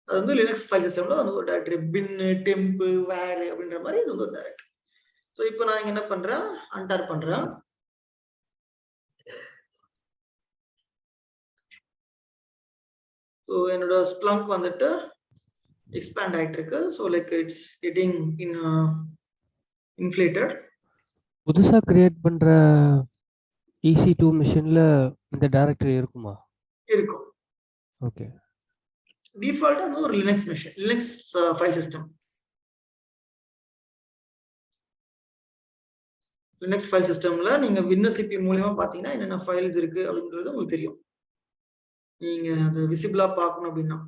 அது வந்து லினக்ஸ் ஃபைல் சிஸ்டம்ல வந்து ஒரு டைரக்டரி பின் டெம்ப் வேர் அப்படின்ற மாதிரி இது வந்து ஒரு டைரக்டரி. ஸோ இப்போ நான் என்ன பண்றேன், அன்டார் பண்றேன். ஸோ என்னோட ஸ்ப்ளங்க் வந்துட்டு எக்ஸ்பேண்ட் ஆகிட்டு இருக்கு. So like it's getting inflated. புதுசா கிரியேட் பண்ற EC2 மிஷின்ல இந்த டைரக்டரி இருக்குமா? இருக்கும். ஓகே. டிஃபால்ட்டா வந்து ஒரு Linux machine, Linux file system. Linux file சிஸ்டம்ல நீங்க WinCP மூலமா பாத்தீங்கன்னா என்னென்ன ஃபைல்ஸ் இருக்கு அப்படின்றது உங்களுக்கு தெரியும். நீங்க அது விசிபிளா பார்க்கணும் அப்படின்னா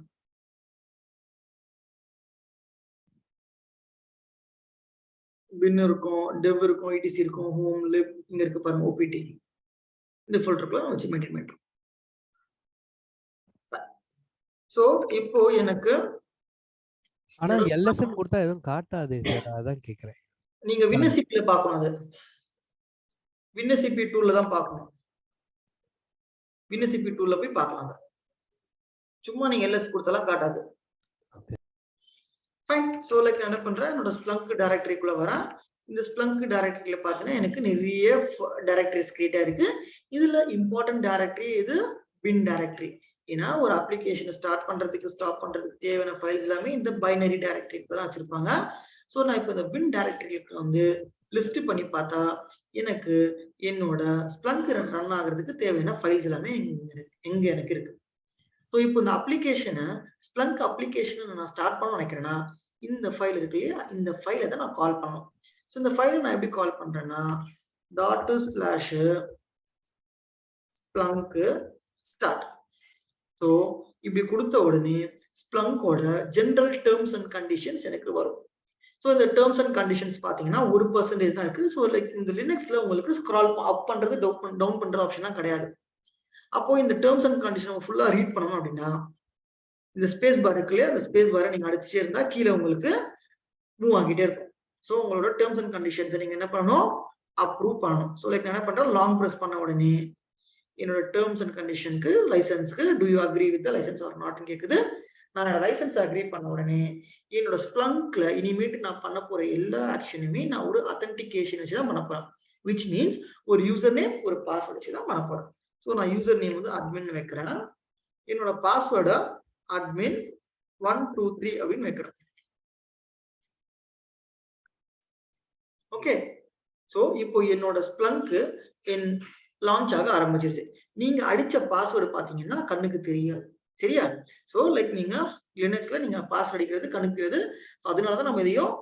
bin இருக்கும், dev இருக்கும், etc இருக்கும், home lib இங்க இருக்கு பாருங்க opt. இந்த ஃபோல்டருக்குள்ள நான் வச்சு மெயின்டைன் பண்றேன். சோ இப்போ எனக்கு ஆனா LSM கொடுத்தா எதுவும் காட்டாதே சார், அதான் கேக்குறேன். நீங்க WinCP ல பார்க்கணும். அது WinCP டூல்ல தான் பார்க்கணும். WinCP டூல்ல போய் பார்க்கலாம். சும்மா நீங்க LS கொடுத்தாலாம் காட்டாது. ஃபைன். ஸோ லைக் நான் என்ன பண்றேன், என்னோட ஸ்ப்ளங்க் டைரக்டரிக்குள்ள வரேன். இந்த ஸ்ப்ளங்க் டைரக்டரியில பார்த்தீங்கன்னா எனக்கு நிறைய டைரக்டரிஸ் கிரியேட் ஆயிருக்கு. இதுல இம்பார்ட்டன்ட் டைரக்டரி இது பின் டைரக்டரி. ஏன்னா ஒரு அப்ளிகேஷனை ஸ்டார்ட் பண்றதுக்கு ஸ்டாப் பண்றதுக்கு தேவையான ஃபைல்ஸ் எல்லாமே இந்த பைனரி டைரக்டரிக்குள்ள தான் வச்சிருப்பாங்க. ஸோ நான் இப்போ இந்த பின் டைரக்டரிக்கு வந்து லிஸ்ட் பண்ணி பார்த்தா எனக்கு என்னோட ஸ்ப்ளங்க் ரன் ஆகிறதுக்கு தேவையான ஃபைல்ஸ் எல்லாமே எங்க எனக்கு இருக்கு. ஸோ இப்போ இந்த அப்ளிகேஷனை ஸ்ப்ளங்க் அப்ளிகேஷனை நான் ஸ்டார்ட் பண்ண நினைக்கிறேன்னா இந்த ஃபைல் இருக்கு இல்லையா, இந்த ஃபைலை தான் நான் கால் பண்ணணும். ஸோ இந்த ஃபைலை நான் எப்படி கால் பண்றேன்னா ./splunk start. ஸோ இப்படி கொடுத்த உடனே ஸ்ப்ளங்கோட ஜென்ரல் டேர்ம்ஸ் அண்ட் கண்டிஷன்ஸ் எனக்கு வரும். ஸோ இந்த டேர்ம்ஸ் அண்ட் கண்டிஷன்ஸ் பார்த்தீங்கன்னா 1% தான் இருக்கு. ஸோ லைக் இந்த லினக்ஸ்ல உங்களுக்கு ஸ்க்ரால் அப் பண்றது டவுன் பண்றது ஆப்ஷன் தான் கிடையாது. அப்போ இந்த டேர்ம்ஸ் அண்ட் கண்டிஷன் ஃபுல்லா ரீட் பண்ணணும் அப்படின்னா இந்த ஸ்பேஸ் பார் இருக்கு இல்லையா, அந்த ஸ்பேஸ் பாரை நீங்க அடிச்சுட்டே இருந்தா கீழே உங்களுக்கு மூவ் ஆகிட்டே இருக்கும். ஸோ உங்களோட டேர்ம்ஸ் அண்ட் கண்டிஷன்ஸ் நீங்க என்ன பண்ணணும், அப்ரூவ் பண்ணணும். ஸோ லைக் என்ன பண்றேன், லாங் ப்ரெஸ் பண்ண உடனே என்னோட டேர்ம்ஸ் அண்ட் கண்டிஷனுக்கு லைசன்ஸ்க்கு do you agree with the license or நாட்னு கேக்குது. நான் என்னோட லைசன்ஸ் அக்ரி பண்ண உடனே என்னோட ஸ்ப்ளங்க்ல இனிமேட்டு நான் பண்ண போற எல்லா ஆக்ஷனுமே நான் ஒரு அத்தன்டிகேஷன் வச்சு தான் பண்ண போறேன். விச் மீன்ஸ் ஒரு யூசர் நேம் ஒரு பாஸ்வேர்ட் வச்சு தான் பண்ண போறேன். ஸோ நான் யூசர் நேம் வந்து அட்மின் வைக்கிறேன், என்னோட பாஸ்வேர்டை admin 1 2 3 அப்படின்னு வைக்கிறோம். ஓகே, சோ இப்போ என்னோட ஸ்ப்ளங்க் என் லான்ச் ஆக ஆரம்பிச்சிருச்சு. நீங்க அடிச்ச பாஸ்வேர்டு பாத்தீங்கன்னா கண்ணுக்கு தெரியாது, சரியா? சோ லைக் நீங்க லினக்ஸ்ல நீங்க பாஸ்வேர்ட் அடிக்கிறது கண்ணுக்கு தெரியாது. அதனாலதான் நம்ம இதையும்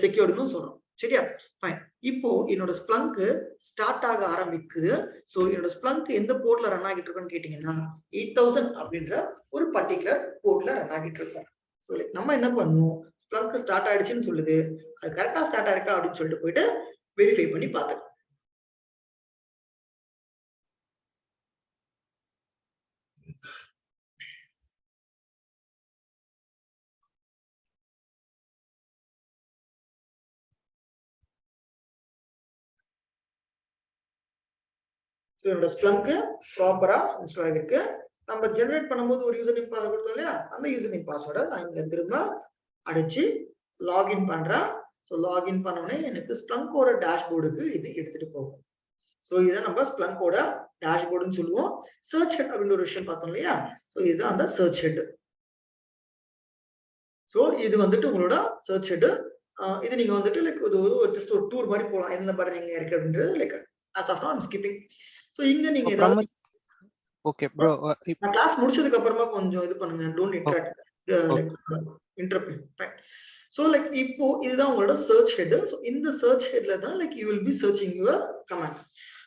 செக்யூர்டுன்னு சொல்றோம், சரியா? ஃபைன். இப்போ என்னோட ஸ்ப்ளங்க் ஸ்டார்ட் ஆக ஆரம்பிக்குது. சோ என்னோட ஸ்ப்ளங்க் எந்த போர்ட்ல ரன் ஆகிட்டு இருக்குன்னு கேட்டீங்கன்னா 8000 அப்படின்ற ஒரு பர்டிகுலர் போர்ட்ல ரன் ஆகிட்டு இருக்கும். ஸோ நம்ம என்ன பண்ணுவோம், ஸ்ப்ளங்க் ஸ்டார்ட் ஆயிடுச்சுன்னு சொல்லுது, அது கரெக்டா ஸ்டார்ட் ஆயிருக்கா அப்படின்னு சொல்லிட்டு போயிட்டு வெரிஃபை பண்ணி பார்த்துக்கலாம். என்னோட ஸ்ப்ளங்க் ப்ராப்பரா இன்ஸ்டால் ஆகிருக்கு. நம்ம ஜெனரேட் பண்ணும்போது ஒரு யூசர் நேம் பாஸ்வேர்ட் கொடுத்தோம் இல்லையா, அந்த யூசர் நேம் பாஸ்வேர்டை நான் இங்க திரும்ப அடிச்சு லாகின் பண்றேன். ஸோ லாகின் பண்ணோடனே எனக்கு ஸ்ப்ளங்கோட டேஷ்போர்டுக்கு இது எடுத்துட்டு போகும். ஸோ இதை நம்ம ஸ்ப்ளங்கோட டேஷ்போர்டுன்னு சொல்லுவோம். சர்ச் ஹெட் அப்படின்ற ஒரு விஷயம் பார்த்தோம் இல்லையா, ஸோ இதுதான் அந்த சர்ச் ஹெட். ஸோ இது வந்துட்டு உங்களோட சர்ச் ஹெட். இது நீங்க வந்துட்டு லைக் ஒரு ஜஸ்ட் ஒரு டூர் மாதிரி போகலாம், எந்த பட்டன் எங்க இருக்கு அப்படின்றது. Like as of now I'm skipping. So இங்க நீங்க ஏதாவது ஓகே ப்ரோ, நான் கிளாஸ் முடிச்சதுக்கு அப்புறமா கொஞ்சம் இது பண்ணுங்க, don't interact like interrupt. So like இப்போ இதுதான் உங்களோட சர்ச் ஹெட். ஸோ இந்த சர்ச் ஹெட்ல தான் like you will be searching your comments.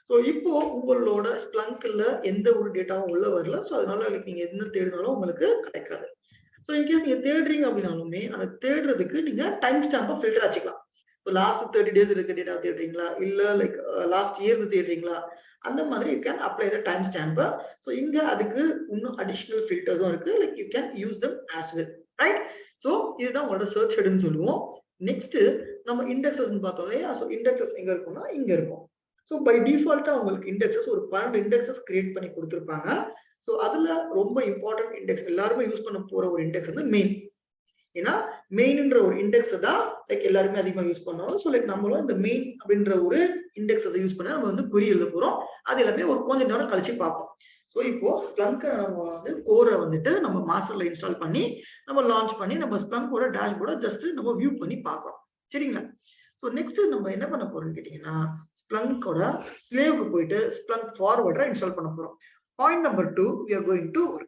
So இப்போ உங்களோட ஸ்ப்ளங்க்ல எந்த ஒரு டேட்டாவும் உள்ள வரல. ஸோ அதனால லைக் நீங்க என்ன தேடினாலும் உங்களுக்கு கிடைக்காது. ஸோ இன்கேஸ் நீங்க தேடுறீங்க அப்படின்னாலுமே அந்த தேடுறதுக்கு நீங்க டைம் ஸ்டாம்பை ஃபில்டர் வச்சுக்கலாம். இப்போ லாஸ்ட் 30 days இருக்க டேட்டா தேடுறீங்களா, இல்ல லைக் லாஸ்ட் இயர் தேடுறீங்களா, அந்த மாதிரி you can apply the time ஸ்டாம்பை. ஸோ இங்க அதுக்கு இன்னும் அடிஷனல் ஃபில்டர்ஸும் இருக்கு, like you can use them as well, right? So இதுதான் உங்களோட சர்ச் ஹெட்னு சொல்லுவோம். நெக்ஸ்ட் நம்ம இண்டெக்ஸஸ் பார்த்தோம் இல்லையா, ஸோ இண்டெக்ஸஸ் எங்க இருக்கும்னா இங்க இருக்கும். ஸோ பை டிஃபால்ட்டா உங்களுக்கு இண்டெக்ஸஸ் ஒரு 12 இண்டெக்ஸஸ் கிரியேட் பண்ணி கொடுத்துருப்பாங்க. ஸோ அதுல ரொம்ப இம்பார்ட்டன்ட் இண்டெக்ஸ் எல்லாருமே யூஸ் பண்ண போற ஒரு இண்டெக்ஸ் வந்து மெயின். ஏன்னா மெயின்ன்ற ஒரு இண்டெக்ஸ் தான் லைக் எல்லாருமே அதிகமா யூஸ் பண்ணுவோம். ஸோ லைக் நம்மளும் இந்த மெயின் அப்படின்ற ஒரு இண்டெக்ஸ் யூஸ் பண்ண நம்ம வந்து குறி எழுத போறோம். அது எல்லாமே ஒரு கொஞ்ச நேரம் கழிச்சு பார்ப்போம். ஸோ இப்போ ஸ்ப்ளங்க் நம்ம வந்து கோரை வந்துட்டு நம்ம மாஸ்டர்ல இன்ஸ்டால் பண்ணி நம்ம லான்ச் பண்ணி நம்ம ஸ்ப்ளங்கோட டேஷ்போர்டை ஜஸ்ட் நம்ம வியூ பண்ணி பார்க்கறோம், சரிங்களா? ஸோ நெக்ஸ்ட் நம்ம என்ன பண்ண போறோம்னு கேட்டீங்கன்னா ஸ்ப்ளங்கோட ஸ்லேவுக்கு போயிட்டு ஸ்ப்ளங்க் ஃபார்வர்டரை இன்ஸ்டால் பண்ண போறோம். Point number 2 we are going to work.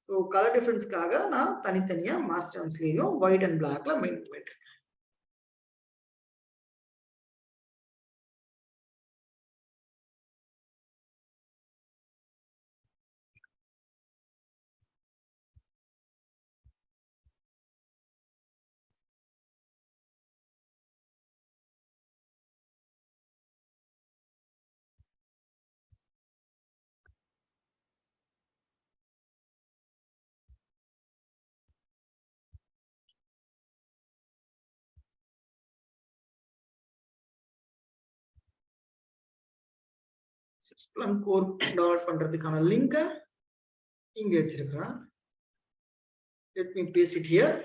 So colour டிஃபரன்ஸ்க்காக நான் தனித்தனியா மாஸ்டர் அண்ட் ஸ்லீவையும் ஒயிட் அண்ட் பிளாக்ல மெயின்டைன் பண்ணிட்டேன். ஸ்ப்ளங்க் கோர் டவுன்லோட் பண்றதுக்கான லிங்கை இங்க வச்சிருக்கிறேன். Let me paste it here.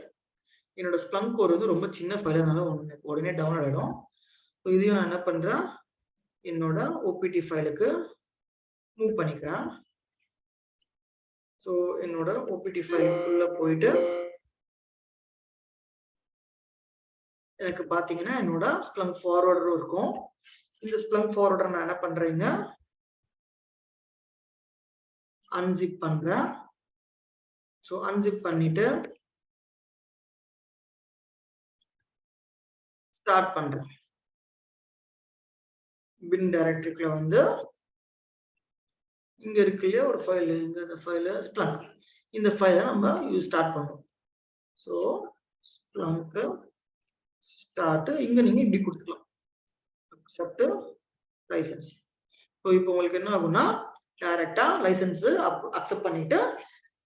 என்னோட ஸ்ப்ளங்க் கோர் வந்து ரொம்ப சின்ன ஃபைல், அதனால உடனே டவுன்லோட் ஆகிடும். ஸோ இதையும் நான் என்ன பண்றேன், என்னோட ஓபிடி ஃபைலுக்கு மூவ் பண்ணிக்கிறேன். ஸோ என்னோட ஓபிடி ஃபைலுக்குள்ள போயிட்டு எனக்கு பாத்தீங்கன்னா என்னோட ஸ்ப்ளங்க் ஃபார்வர்டர் இருக்கும். இந்த ஸ்ப்ளங்க் ஃபார்வர்டர் நான் என்ன பண்றேங்க, அன்சிப் பண்றேன். ஸோ அன்சிப் பண்ணிட்டு ஸ்டார்ட் பண்றேன். பின் டைரக்டரிக்குள்ள வந்து இங்க இருக்கு இல்லையா ஒரு ஃபைல், இந்த ஃபைல் ஸ்ப்ளங்க், இந்த ஃபைலை நம்ம ஸ்டார்ட் பண்ணுவோம். ஸோ ஸ்ப்ளங்க் ஸ்டார்ட் இங்க நீங்க இப்படி கொடுத்துக்கலாம், அக்செப்ட் லைசன்ஸ். ஸோ இப்போ உங்களுக்கு என்ன ஆகும்னா டைரக்டா லைசன்ஸ் அக்செப்ட் பண்ணிட்டு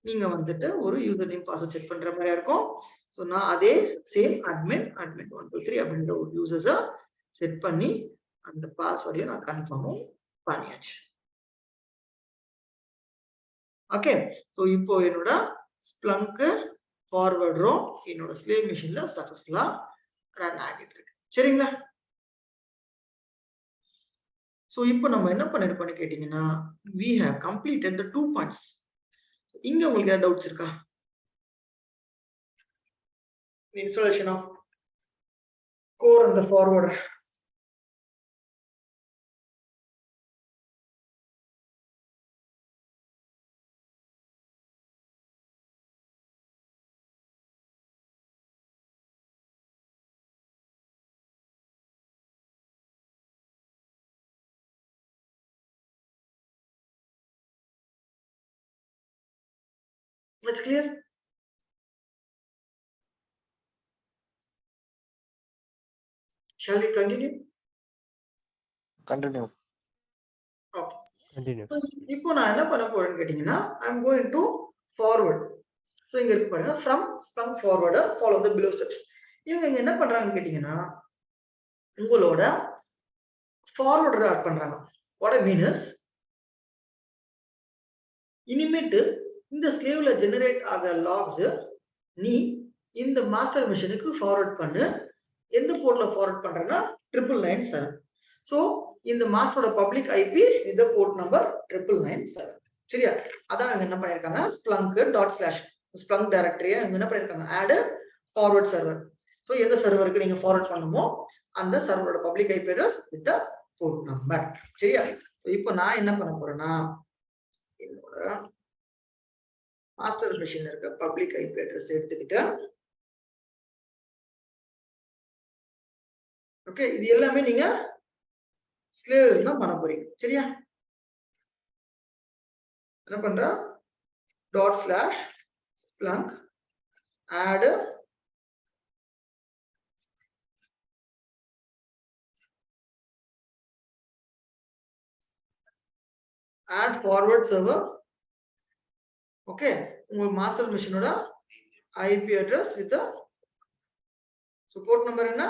நீங்க வந்துட்டு ஒரு யூசர் நேம் பாஸ்வேர்ட் செக் பண்ற மாதிரி இருக்கும். ஸோ நான் அதே சேம் அட்மின் 1 2 3 அப்படின்ற ஒரு யூசர்ஸை செட் பண்ணி அந்த பாஸ்வேர்டையும் நான் கன்ஃபார்மும் பண்ணியாச்சு. ஓகே, ஸோ இப்போ என்னோட ஸ்ப்ளங்க் ஃபார்வர்டரும் என்னோட ஸ்லேவ் மிஷின்ல சக்சஸ்ஃபுல்லா ரன் ஆகிட்டு இருக்கு, சரிங்களா? ஸோ இப்போ நம்ம என்ன பண்ணிருப்போம்னு கேட்டீங்கன்னா we have completed the 2 points. இங்க உங்களுக்கு ஏதாவது டவுட்ஸ் இருக்கா? இன்ஸ்டாலேஷன் ஆஃப் கோர் அந்த forwarder. It's clear? Shall we continue? Continue. Okay. Continue. இப்போ நான் என்ன பண்ண போறேன்னு கேட்டீங்கன்னா I'm going to forward. So இங்க இருக்கு பாருங்க from Splunk forwarder follow the below steps. இவங்க என்ன பண்றாங்கன்னு கேட்டீங்கன்னா உங்களோட ஃபார்வர்டர் ஆட் பண்றாங்க. What I mean is இனிமேட்டு இந்த ஸ்லேவ்ல ஜெனரேட் ஆகிற லாக்ஸ் நீ இந்த மாஸ்டர் மிஷினுக்கு ஃபார்வர்ட் பண்ணு. எந்த போர்ட்ல ஃபார்வர்ட் பண்றேன்னா 997. ஸோ இந்த மாஸ்டரோட பப்ளிக் ஐபி இந்த போர்ட் நம்பர் 997. சரியா? அதான் இவங்க என்ன பண்ணிருக்காங்க splunk.slash Splunk டைரக்டரியை இவங்க என்ன பண்ணிருக்காங்க ஆட் ஃபார்வர்ட் சர்வர். ஸோ எந்த சர்வருக்கு நீங்க ஃபார்வர்ட் பண்ணுமோ அந்த சர்வரோட public IP address with port number. சரியா? இப்போ நான் என்ன பண்ண போறேன்னா என்னோட மாஸ்டர் மிஷின்ல இருக்க பப்ளிக் ஐபி அட்ரஸ் எடுத்துக்கிட்டு ஓகே இது எல்லாமே நீங்க ஸ்லேவ் தான் பண்ண போறீங்க. சரியா? என்ன பண்ற ./Splunk add forward server. Okay உங்க மாஸ்டர் மிஷினோட IP address with port number என்ன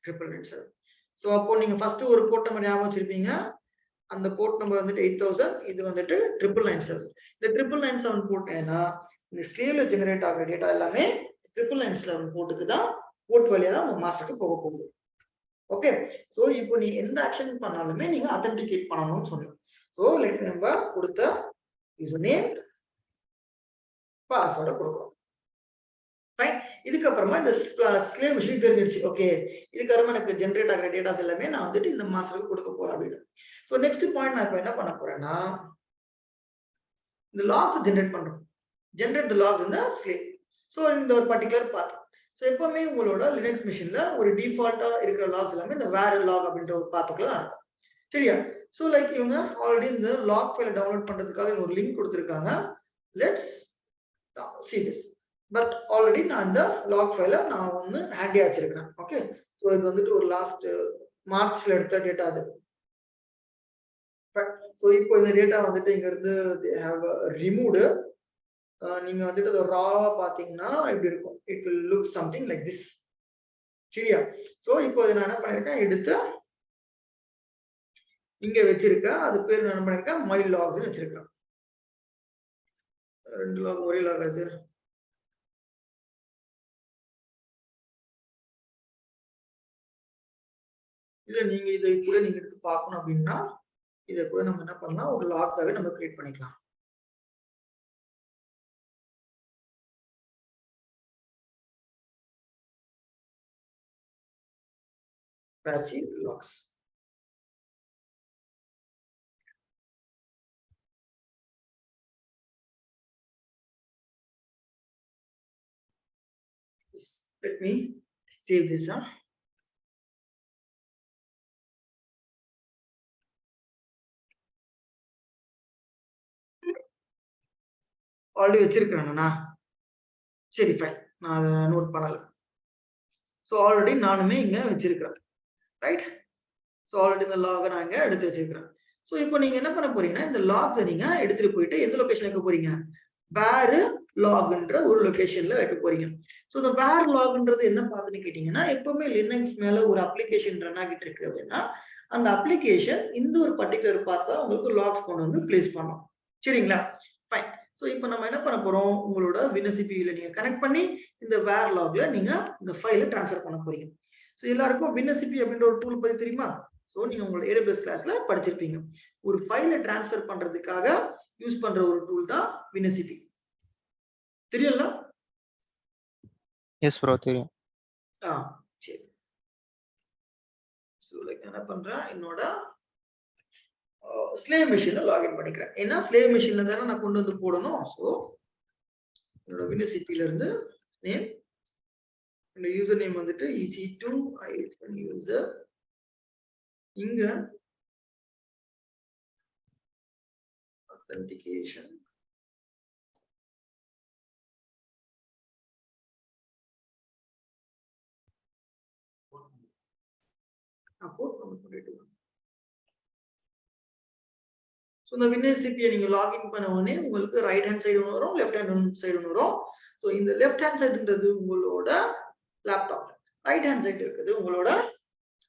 997. ஸோ அப்போ நீங்க ஃபர்ஸ்ட் ஒரு போர்ட் நம்பர் ஞாபகம் வச்சிருப்பீங்க. அந்த போர்ட் நம்பர் வந்துட்டு 8000, இது வந்துட்டு 997. இந்த 997 போர்ட் ஏன்னா இந்த ஸ்லேவ்ல ஜெனரேட் ஆகிற டேட்டா எல்லாமே 997 போர்ட்டுக்கு தான் போர்ட் வழியா தான் உங்க மாஸ்டருக்கு போக போகுது. ஓகே ஸோ இப்போ நீங்க எந்த ஆக்ஷன் பண்ணாலுமே நீங்க அத்தன்டிகேட் பண்ணணும்னு சொன்னோம். ஸோ லைக் நம்ம கொடுத்த யூசர் நேம் பாஸ்வேர்டை கொடுக்குறோம். ஃபைன். இதுக்கப்புறமா இந்த ஸ்லேவ் மிஷின் தெரிஞ்சிடுச்சு. ஓகே இதுக்கப்புறமா எனக்கு ஜென்ரேட் ஆகிற டேட்டாஸ் எல்லாமே நான் வந்துட்டு இந்த மாஸ்டருக்கு கொடுக்க போறேன் அப்படின்னு. ஸோ நெக்ஸ்ட் பாயிண்ட் நான் இப்போ என்ன பண்ண போறேன்னா இந்த லாக்ஸ் ஜென்ரேட் பண்றோம். ஜென்ரேட் தி லாக்ஸ் இந்த ஸ்லேவ். ஸோ இந்த ஒரு பர்டிகுலர் பாத். ஸோ எப்பவுமே உங்களோட லினக்ஸ் மிஷின்ல ஒரு டிஃபால்ட்டா இருக்கிற லாக்ஸ் எல்லாமே இந்த வேர் லாக் அப்படின்ற ஒரு பாத்துக்குள்ள தான் இருக்கும். சரியா? ஸோ லைக் இவங்க ஆல்ரெடி இந்த லாக் ஃபைலை டவுன்லோட் பண்றதுக்காக ஒரு லிங்க் கொடுத்துருக்காங்க. Let's see this. But already நான் இந்த லாக் ஃபைலை நான் ஒன்று ஹேண்டியா வச்சிருக்கிறேன். ஓகே ஸோ இது வந்துட்டு ஒரு லாஸ்ட் மார்ச்ல எடுத்த டேட்டா அது. ஸோ இப்போ இந்த டேட்டா வந்துட்டு இங்க இருந்து ரிமூவ்டு. நீங்க வந்துட்டு அதை ராவா பாத்தீங்கன்னா இப்படி இருக்கும். It will look something like this. சரியா? ஸோ இப்போ நான் என்ன பண்ணிருக்கேன் எடுத்து இங்க வச்சிருக்கேன். அது பேர் என்ன பண்ணிருக்கேன் மை லாக்ஸ் வச்சிருக்கேன். 2 லாக் ஒரே லாக் அது. இல்ல நீங்க இதை கூட நீங்க எடுத்து பார்க்கணும் அப்படின்னா இதை கூட நம்ம என்ன பண்ணலாம் ஒரு லாக்ஸாவே நம்ம கிரியேட் பண்ணிக்கலாம். Apache logs. Let me save this. Already வச்சிருக்கேன்னா சரி ஃபைன் நான் அதை நோட் பண்ணல. ஸோ ஆல்ரெடி நானுமே இங்க வச்சிருக்கிறேன். ரைட்? ஸோ ஆல்ரெடி இந்த லாகை நான் இங்க எடுத்து வச்சிருக்கிறேன். ஸோ இப்போ நீங்க என்ன பண்ண போறீங்கன்னா இந்த லாக்ஸை நீங்க எடுத்துட்டு போயிட்டு எந்த லொகேஷன் வைக்க போறீங்க வேர் லாக்ன்ற ஒரு லொகேஷன்ல வைக்க போறீங்க. ஸோ இந்த வேர் லாக்ன்றது என்ன பார்த்துன்னு கேட்டீங்கன்னா எப்பவுமே லினக்ஸ் மேல ஒரு அப்ளிகேஷன் ரன் ஆகிட்டு இருக்கு அப்படின்னா அந்த அப்ளிகேஷன் இந்த ஒரு பர்டிகுலர் பார்த்து தான் உங்களுக்கு லாக்ஸ் கொண்டு வந்து பிளேஸ் பண்ணணும். சரிங்களா? ஃபைன். ஸோ இப்போ நம்ம என்ன பண்ண போறோம் உங்களோட WinSCPல நீங்க கனெக்ட் பண்ணி இந்த வேர் லாக்ல நீங்க இந்த ஃபைலை ட்ரான்ஸ்ஃபர் பண்ண போறீங்க. ஸோ எல்லாருக்கும் WinSCP அப்படின்ற ஒரு டூல் பத்தி தெரியுமா? ஸோ நீங்க உங்களோட AWS கிளாஸ்ல படிச்சிருப்பீங்க. ஒரு ஃபைலை ட்ரான்ஸ்ஃபர் பண்றதுக்காக யூஸ் பண்ற ஒரு டூல் தான் WinSCP. தெரியும்ல? எஸ் ப்ரோ தெரியும். சரி. ஸோ லைக் என்ன பண்றேன், என்னோட ஸ்லேவ் மெஷின்ல லாகின் பண்ணிக்கிறேன். ஏன்னா ஸ்லேவ் மெஷின்ல தானே நான் கொண்டு வந்து போடணும். ஸோ என்னோட WinSCPல இருந்து நேம், என்னோட யூசர் நேம் வந்துட்டு EC2 user. இங்க authentication, அப்போ நம்ம பண்ணிட்டு ஸோ இந்த WinSCP நீங்க லாகின் பண்ண உடனே உங்களுக்கு ரைட் ஹேண்ட் சைடு ஒன்று வரும், லெஃப்ட் ஹேண்ட் சைடு ஒன்று வரும். ஸோ இந்த லெஃப்ட் ஹேண்ட் சைடுன்றது உங்களோட லேப்டாப், ரைட் ஹேண்ட் சைடு இருக்குது உங்களோட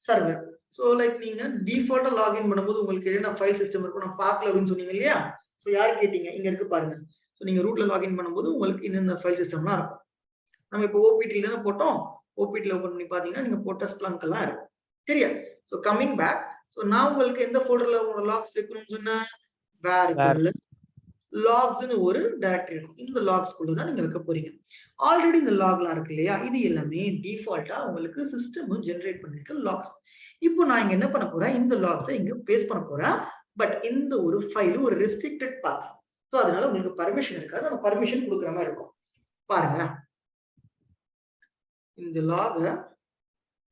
சர்வர். ஸோ லைக் நீங்க டிஃபால்ட்டா லாகின் பண்ணும்போது உங்களுக்கு என்ன ஃபைல் சிஸ்டம் இருக்கும் நான் பார்க்கல அப்படின்னு சொன்னீங்க இல்லையா? ஸோ யார் கேட்டீங்க, இங்க இருக்கு பாருங்க. ஸோ நீங்க ரூட்ல லாகின் பண்ணும்போது உங்களுக்கு இன்னென்ன ஃபைல் சிஸ்டம்லாம் இருக்கும். நம்ம இப்போ ஓபிடி தானே போட்டோம், ஓபிடியில் ஓப்பன் பண்ணி பார்த்தீங்கன்னா நீங்க போட்ட ஸ்ப்ளங்க் எல்லாம் இருக்கும். சரியா? ஸோ கம்மிங் பேக், ஸோ நான் உங்களுக்கு எந்த ஃபோல்டர்ல உங்களோட லாக்ஸ் வைக்கணும்னு சொன்னேன், வேர் லாக்ஸ்னு ஒரு டைரக்டரி இருக்கும். இந்த லாக்ஸ்குள்ள தான் நீங்க வைக்க போறீங்க. ஆல்ரெடி இந்த லாக்லாம் இருக்கு இல்லையா, இது எல்லாமே டிஃபால்ட்டா உங்களுக்கு சிஸ்டம் ஜெனரேட் பண்ணிருக்க லாக்ஸ். இப்போ நான் இங்க என்ன பண்ண போறேன், இந்த லாக்ஸை இங்க பேஸ்ட் பண்ண போறேன். பட் இந்த ஒரு ஃபைல் ஒரு ரெஸ்ட்ரிக்டட் பாத். ஸோ அதனால உங்களுக்கு பர்மிஷன் இருக்காது, நம்ம பர்மிஷன் கொடுக்குற மாதிரி இருக்கும். பாருங்களேன், இந்த லாகை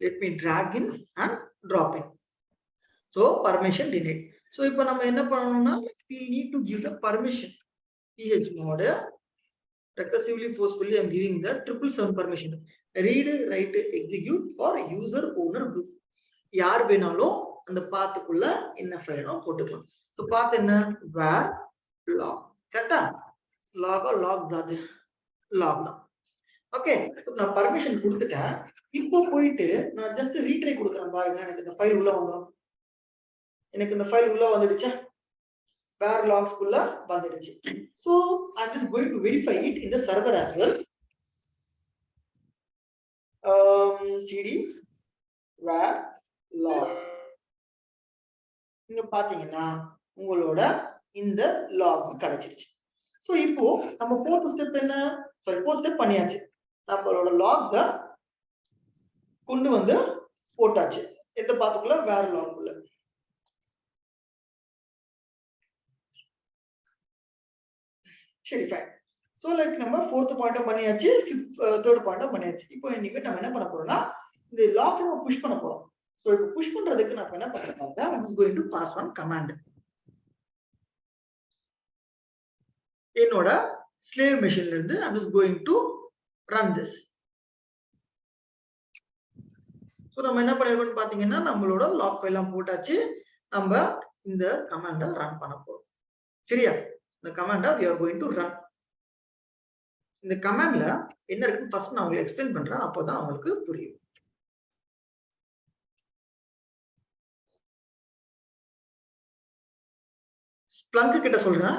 let me drag in and drop in. So permission denied. So இப்போ நம்ம என்ன பண்ணணும்னா, we need to give the permission. chmod recursively forcefully I'm giving the 777 permission. Read, write, execute for user owner group. யார் வேணாலும் அந்த பாத்துக்குள்ள என்ன ஃபைலும் போட்டுக்கலாம். So பாத்து என்ன, வேர் லாக். கரெக்டா? லாகோ லாக் தான், லாக் தான். ஓகே, நான் பர்மிஷன் கொடுத்துட்டேன். இப்போ போயிட்டு நான் ஜஸ்ட் ரீட்ரை கொடுக்குறேன் பாருங்க, எனக்கு இந்த ஃபைல் உள்ள வந்துடும். எனக்கு இந்த ஃபைல் உள்ள வந்துடுச்சா, வேர் லாக்ஸ் குள்ள வந்துடுச்சு. So I'm just going to verify it in the server as well. cd var log. இங்க பாத்தீங்கன்னா உங்களோட இந்த லாக்ஸ் கிடைச்சிருச்சு. சோ இப்போ நம்ம ஃபோர்த் ஸ்டெப் என்ன, ஃபோர்த் ஸ்டெப் பண்ணியாச்சு. நம்மளோட லாக்ஸ கொண்டு வந்து போட்டாச்சு எந்த பாத்துக்குள்ள, வேர் லாக் குள்ள. சரி ஃபைன். ஸோ லைக் நம்ம ஃபோர்த் பாயிண்ட்டும் பண்ணியாச்சு, தேர்ட் பாயிண்ட்டும் பண்ணியாச்சு. இப்போ இன்னைக்கு நம்ம என்ன பண்ண போறோம்னா, இந்த லாக்ஸ் நம்ம புஷ் பண்ண போறோம். ஸோ இப்போ புஷ் பண்றதுக்கு நான் என்ன பண்றேன்னா, I'm just going to pass one command. என்னோட ஸ்லேவ் மெஷின்ல இருந்து I'm just going to run this. So நம்ம என்ன பண்ணிருக்கோம்னு பாத்தீங்கன்னா, நம்மளோட லாக் ஃபைல் எல்லாம் போட்டாச்சு. நம்ம இந்த கமாண்டை ரன் பண்ண போறோம். சரியா? இந்த கமாண்டை we are going to run. இந்த கமாண்ட்ல என்ன இருக்கு ஃபர்ஸ்ட் நான் உங்களுக்கு எக்ஸ்பிளைன் பண்றேன், அப்போதான் உங்களுக்கு புரியும். ஸ்ப்ளங்க் கிட்ட சொல்றேன்,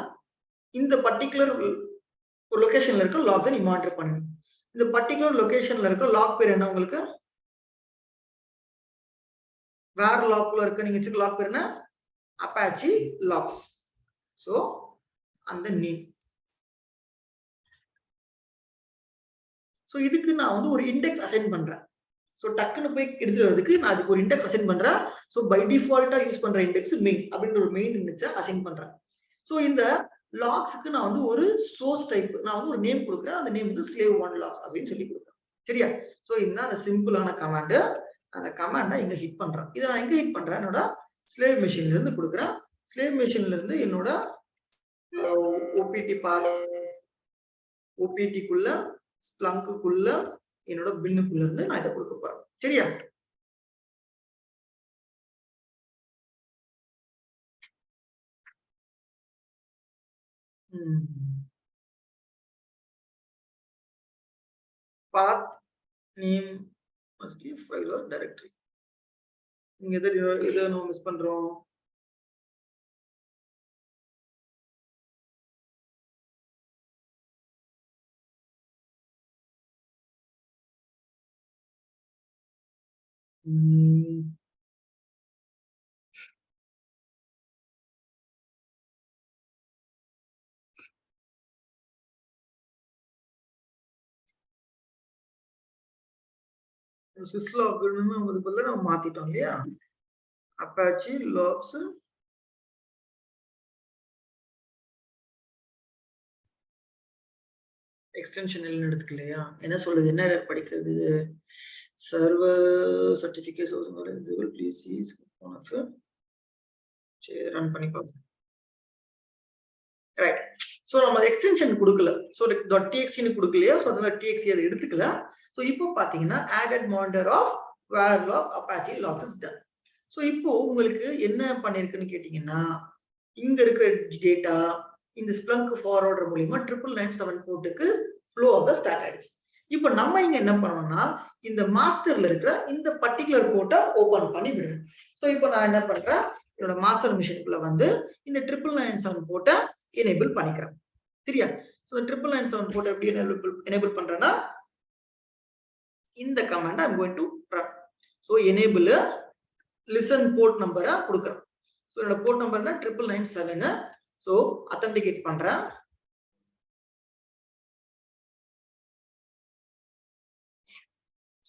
இந்த பர்టిక్యులர் ஒரு லொகேஷன்ல இருக்க லாக்ஸை நீ மானிட்டர் பண்ணு. இந்த பர்టిక్యులர் லொகேஷன்ல இருக்க லாக் பேர் என்ன, உங்களுக்கு வேர் லாக்ல இருக்க நீங்க வச்சிருக்க லாக் பேர் என்ன, அப்பாச்சி லாக்ஸ். சோ அந்த நேம். சோ இதுக்கு நான் வந்து ஒரு இண்டெக்ஸ் அசைன் பண்றேன். சோ டக்குன்னு போய் எடுத்துட்டு வரதுக்கு நான் அதுக்கு ஒரு இண்டெக்ஸ் அசைன் பண்றேன். சோ பை டிஃபால்ட்டா யூஸ் பண்ற இண்டெக்ஸ் மெயின் அப்படின்ற ஒரு மெயின் இண்டெக்ஸை அசைன் பண்றேன். சோ இந்த லாக்ஸ்க்கு நான் வந்து ஒரு சோர்ஸ் டைப், நான் வந்து ஒரு நேம் கொடுக்குறேன். அந்த நேம் வந்து slave1 logs அப்படின்னு சொல்லி கொடுக்குறேன். சரியா? சோ இதுதான் அந்த சிம்பிளான கமாண்ட். அந்த கமாண்டை இங்க ஹிட் பண்றேன். இதை நான் எங்க ஹிட் பண்றேன், என்னோட ஸ்லேவ் மெஷின்ல இருந்து கொடுக்குறேன். ஸ்லேவ் மெஷின்ல இருந்து என்னோட ஓபிடி பாத், ஓபிடிக்குள்ள ஸ்ப்ளங்க்குள்ள என்னோட பின்னுக்குள்ள இருந்து நான் இதை கொடுக்க போறேன். சரியா? path name must be file or directory. இங்க எதை நம்ம மிஸ் பண்றோம், syslogன்னு அது பதிலா நம்ம மாத்திட்டோம் இல்லையா? Apache logs extension எடுத்துக்க இல்லையா? என்ன சொல்லுது? என்ன error படிக்கிறது? server certificates also not eligible. Please see one of சரி ரன் பண்ணி பார்ப்போம். ரைட். சோ நம்ம எக்ஸ்டென்ஷன் கொடுக்கல. சோ .txt ன்னு கொடுக்கலையா? சோ அதனால txt அதை எடுத்துக்கல. சோ இப்போ பாத்தீங்கன்னா added monitor of var log apache logs is done. So இப்போ உங்களுக்கு என்ன பண்ணிருக்குன்னு கேட்டீங்கன்னா இங்க இருக்கிற டேட்டா இந்த Splunk ஃபார்வர்டர் மூலமா 9997 போர்ட்டுக்கு ஃப்ளோ ஆஃப் த ஸ்டார்ட் ஆயிடுச்சு. இப்போ நம்ம இங்க என்ன பண்ணோம்னா இந்த மாஸ்டர்ல இருக்கிற இந்த பர்టిక్యులர் போர்ட்டை ஓபன் பண்ணி விடுங்க. சோ இப்போ நான் என்ன பண்றேன் என்னோட மாஸ்டர் மிஷினுக்குள்ள வந்து இந்த 9997 போர்ட்டை எனேபிள் பண்ணிக்கிறேன். சரியா? சோ 9997 போர்ட்டை எப்படி எனேபிள் பண்றேன்னா இந்த command I'm going to run. So enable listen port number கொடுக்கிறேன். சோ என்னோட போர்ட் நம்பர்னா 9997. சோ authenticate பண்றேன்.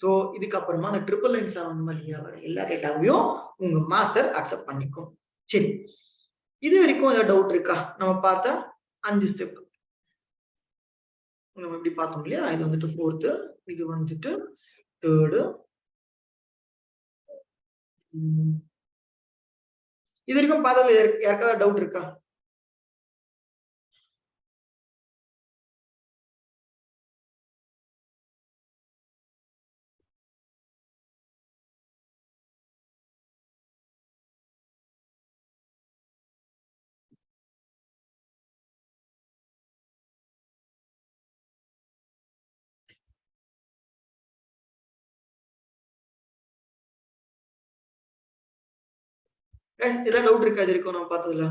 சோ இதுக்கு அப்புறமா அந்த 9997 வழியா வர எல்லா டேட்டாவையும் உங்க மாஸ்டர் அக்செப்ட் பண்ணிக்கும். சரி, இது வரைக்கும் ஏதாவது டவுட் இருக்கா? நம்ம பார்த்தா 5 ஸ்டெப் நம்ம இப்படி பார்த்தோம் இல்லையா? இது வந்துட்டு 4th, இது வந்துட்டு 3rd, இது வரைக்கும் பார்த்ததுல யாருக்காவது டவுட் இருக்கா? ஏதாவது டவுட் இருக்கா? இது இருக்கும் நம்ம பார்த்ததுல.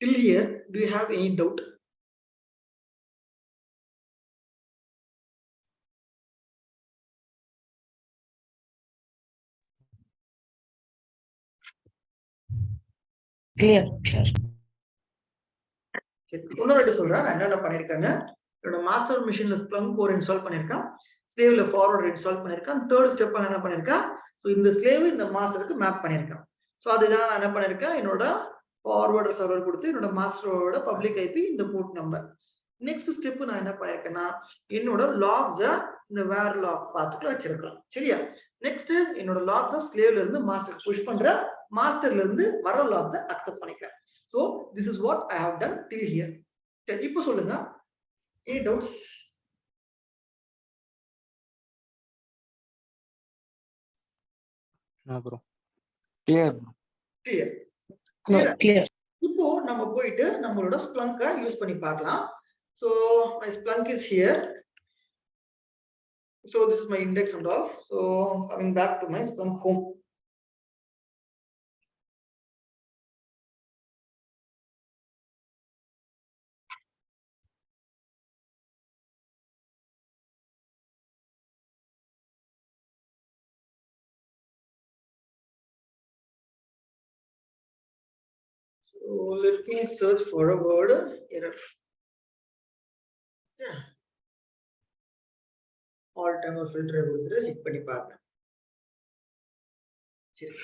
Till here, do you have any doubt? Clear. இன்னொரு சொல்றேன் நான் என்னென்ன பண்ணிருக்கேன்னு. என்னோட மாஸ்டர் மிஷின்ல Splunk core இன்ஸ்டால் பண்ணிருக்கேன், ஸ்லேவ்ல ஃபார்வர்டர் இன்ஸ்டால் பண்ணிருக்கேன். 3rd ஸ்டெப் என்ன பண்ணிருக்கேன், சோ இந்த ஸ்லேவ் இந்த மாஸ்டருக்கு மேப் பண்ணிருக்கேன். சோ அதுதான் நான் என்ன பண்ணிருக்கேன், என்னோட ஃபார்வர்டர் சர்வர் கொடுத்து என்னோட மாஸ்டரோட பப்ளிக் ஐபி இந்த போர்ட் நம்பர். நெக்ஸ்ட் ஸ்டெப் நான் என்ன பண்ணிருக்கேன்னா என்னோட லாக்ஸ இந்த வேர் லாக் பார்த்துட்டு வச்சிருக்கேன். சரியா? நெக்ஸ்ட் என்னோட லாக்ஸ ஸ்லேவ்ல இருந்து மாஸ்டர் புஷ் பண்றேன், மாஸ்டர்ல இருந்து வர லாக்ஸ அக்செப்ட் பண்ணிக்கிறேன். So this is what I have done till here. சரி, இப்போ சொல்லுங்க, any doubts? No bro. Clear. Clear. இப்போ நம்ம போயிட்டு நம்மளோட Splunk யூஸ் பண்ணி பார்க்கலாம். So my Splunk is here. So this is my index and all. So coming back to my Splunk home. So let me search for a word error. Yeah. All time or filter கொடுத்துட்டு hit பண்ணி பார்க்கலாம். சரி,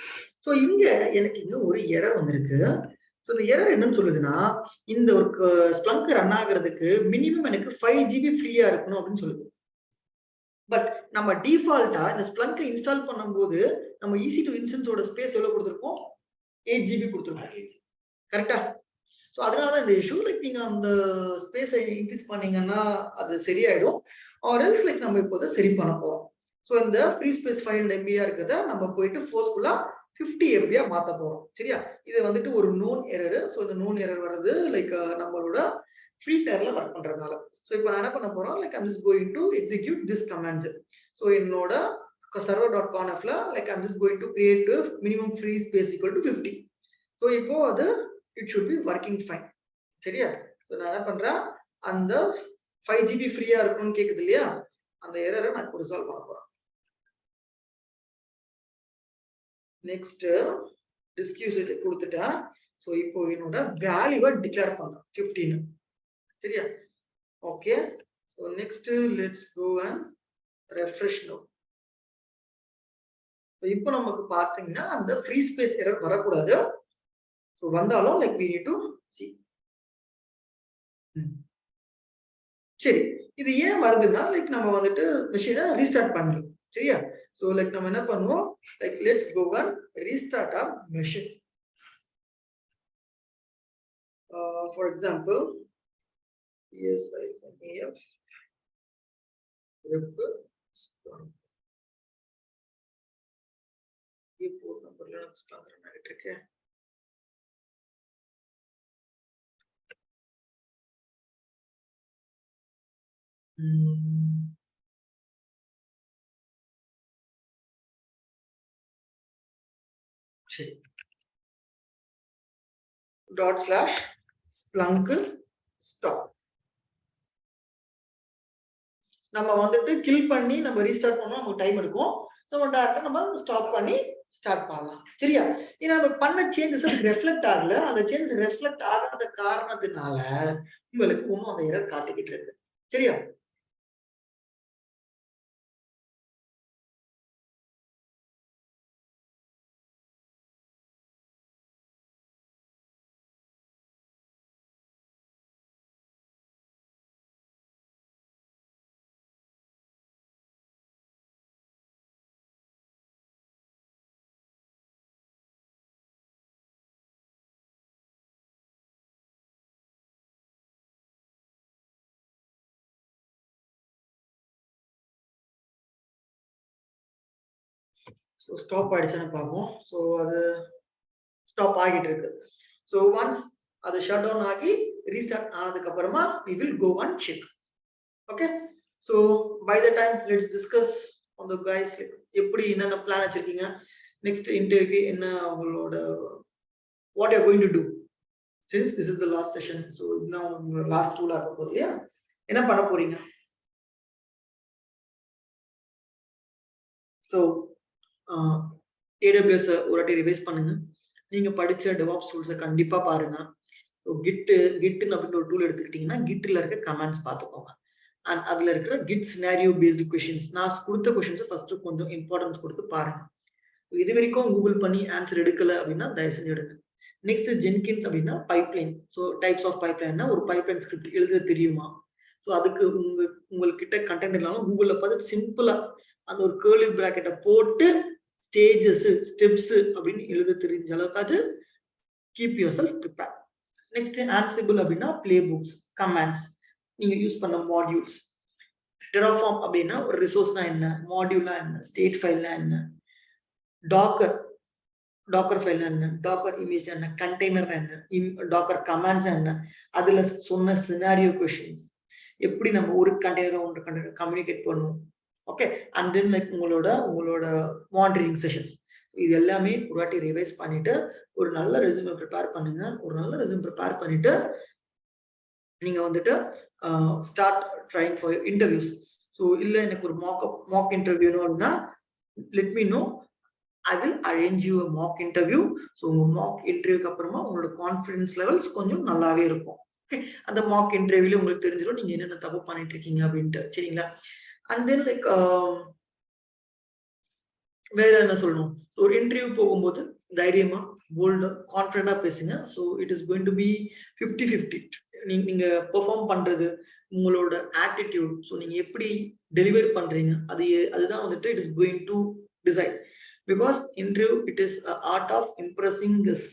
so இங்க எனக்கு இங்க ஒரு error வந்திருக்கு. So இந்த எரர் என்னன்னு சொல்லுதுன்னா இந்த ஒரு Splunk ரன் ஆகிறதுக்கு மினிமம் எனக்கு 5 GB ஃப்ரீயா இருக்கணும் அப்படின்னு சொல்லுது. பட் நம்ம டிஃபால்ட்டா இந்த Splunk இன்ஸ்டால் பண்ணும்போது நம்ம EC2 இன்ஸ்டன்ஸோட ஸ்பேஸ் எவ்வளவு கொடுத்திருக்கோம்? 8 GB கொடுத்திருக்கோம். கரெக்ட்டா? சோ அதனால தான் இந்த இஷ்யூ. லைக் நீங்க அந்த ஸ்பேஸை இன்க்ரீஸ் பண்ணீங்கன்னா அது சரியாயிடும். ஆர் எல்ஸ் லைக் நம்ம இப்போ சரி பண்ண போறோம். சோ இந்த ஃப்ரீ ஸ்பேஸ் 500 MB இருக்கிறத நம்ம போயிட்டு ஃபோர்ஸ்ஃபுல்லா 50 MB மாத்த போறோம். சரியா? இது வந்துட்டு ஒரு நோன் எரர். சோ இந்த நோன் எரர் வருது லைக் நம்மளோட ஃப்ரீ டயர்ல வர்க் பண்றதுனால. சோ இப்போ நான் என்ன பண்ண போறோம், like I'm just going to execute this command. So என்னோட server.confல like I'm just going to create minimum free space equal to 50. So இப்போ அது it should be working fine. சரியா? சோ நான் என்ன பண்றேன், அந்த 5 GB ஃப்ரீயா இருக்கும்னு கேக்குது இல்லையா, அந்த எரரை நான் ரிசால்வ் பண்ண போறேன். நெக்ஸ்ட் டிஸ்க் யூசேஜ் கொடுத்துட்டேன். சோ இப்போ என்னோட வேல்யூவை டிக்ளேர் பண்றேன் 15. சரியா? Okay. So next let's go and refresh now. இப்போ நமக்கு பாத்தீங்கன்னா அந்த ஃப்ரீ ஸ்பேஸ் எரர் வரக்கூடாது. ஸோ வந்தாலும் like we need to see. சரி, இது ஏன் வருதுன்னா லைக் நம்ம வந்துட்டு மெஷினை ரீஸ்டார்ட் பண்ணலாம். சரியா? ஸோ லைக் நம்ம என்ன பண்ணுவோம், like let's go and restart our machine. For example, yes, EF port நம்பர்ல ஆகிட்டு இருக்கு. சரி, /splunk stop. நம்ம வந்துட்டு கில் பண்ணி நம்ம ரீஸ்டார்ட் பண்ணோம், நமக்கு டைம் எடுக்கும். நம்ம டைரக்டா நம்ம ஸ்டாப் பண்ணி ஸ்டார்ட் பண்ணலாம். சரியா? ஏன்னா நம்ம பண்ண சேஞ்சஸ் ரெஃப்ளெக்ட் ஆகல. அந்த சேஞ்சஸ் ரெஃப்ளெக்ட் ஆகாத காரணத்தினால உங்களுக்கு இன்னும் அந்த எரர் காட்டிக்கிட்டு இருக்கு. சரியா? ஸோ ஸ்டாப் ஆயிடுச்சுன்னு பார்ப்போம். ஸோ அது ஸ்டாப் ஆகிட்டு இருக்கு. ஸோ ஒன்ஸ் அது ஷட் டவுன் ஆகி ரீஸ்டார்ட் ஆனதுக்கு அப்புறமா we will go and check. Okay, so by the time let's discuss on the guys எப்படி என்னென்ன பிளான் வச்சிருக்கீங்க, நெக்ஸ்ட் இன்டர்வியூக்கு என்ன உங்களோட what you are going to do since this is the last session. So இதுதான் உங்களோட லாஸ்ட் டூலா இருக்க போகுது இல்லையா? என்ன பண்ண போறீங்க? ஸோ AWS ஒரு வாட்டி ரிவைஸ் பண்ணுங்க. நீங்க படிச்ச DevOps டூல்ஸை கண்டிப்பா பாருங்க. ஸோ கிட்னு அப்படின்னு ஒரு டூல் எடுத்துக்கிட்டீங்கன்னா கிட்ல இருக்க கமெண்ட்ஸ் பார்த்துக்கோங்க. அண்ட் அதுல இருக்கிற கிட் சினாரியோ பேஸ்டு கொஷின்ஸ், நான் கொடுத்த கொஷின்ஸை ஃபர்ஸ்ட் கொஞ்சம் இம்பார்ட்டன்ஸ் கொடுத்து பாருங்க. இது வரைக்கும் கூகுள் பண்ணி ஆன்சர் எடுக்கல அப்படின்னா தயவு செஞ்சு எடுங்க. நெக்ஸ்ட் ஜென்கின்ஸ் அப்படின்னா பைப்லைன். ஸோ டைப்ஸ் ஆஃப் பைப்லைன்னா ஒரு பைப்லைன் ஸ்கிரிப்ட் எழுத தெரியுமா? ஸோ அதுக்கு உங்ககிட்ட கண்டென்ட் இல்லாமல் கூகுள்ல பார்த்து சிம்பிளா அந்த ஒரு கேர்லி பிராக்கெட்டை போட்டு ஸ்டேஜஸ் ஸ்டெப்ஸ் அப்படின்னு எழுத தெரிஞ்ச அளவுக்கு keep your self prepare. Next Ansible அப்படின்னா பிளே புக்ஸ், கமாண்ட்ஸ், நீங்க யூஸ் பண்ண மாடியூல்ஸ். டெராஃபார்ம் அப்படின்னா ஒரு ரிசோர்ஸ்னா என்ன, மாடியூல்னா என்ன, ஸ்டேட் ஃபைல்னா என்ன, டாக்கர் ஃபைல்னா என்ன, டாக்கர் இமேஜ் என்ன, கண்டெய்னர் என்ன, டாக்கர் கமாண்ட்ஸ் என்ன, அதுல சொன்ன சினாரியோ கொஷின்ஸ், எப்படி நம்ம ஒரு கண்டெய்னர் கம்யூனிகேட் பண்ணுவோம். ஓகே, அண்ட் தென் லைக் உங்களோட மானிட்டரிங் செஷன்ஸ், இது எல்லாமே ஒரு வாட்டி ரிவைஸ் பண்ணிட்டு ஒரு நல்ல ரெஸ்யூமே ப்ரிப்பேர் பண்ணுங்க. ஒரு நல்ல ரெஸ்யூமே ப்ரிப்பேர் பண்ணிட்டு நீங்க வந்துட்டு start trying for interviews. So இல்ல எனக்கு ஒரு மாக் இன்டர்வியூ அப்படின்னா let me know, I will arrange you mock interview. So உங்க மாக் இன்டர்வியூக்கு அப்புறமா உங்களோட கான்ஃபிடன்ஸ் லெவல்ஸ் கொஞ்சம் நல்லாவே இருக்கும். ஓகே, அந்த மாக் இன்டர்வியூல உங்களுக்கு தெரிஞ்சிடும் நீங்க என்னென்ன தப்பு பண்ணிட்டு இருக்கீங்க அப்படின்ட்டு. சரிங்களா? அண்ட் தென் லைக் வேற என்ன சொல்லணும், ஒரு இன்டர்வியூ போகும்போது தைரியமா போல்டா கான்ஃபிடண்டா பேசுங்க. So it is going to be 50-50. நீங்க பெர்ஃபார்ம் பண்றது, உங்களோட ஆட்டிடியூட், ஸோ நீங்க எப்படி டெலிவர் பண்றீங்க, அதுதான் வந்துட்டு it is going to decide. Because interview it is art of impressing this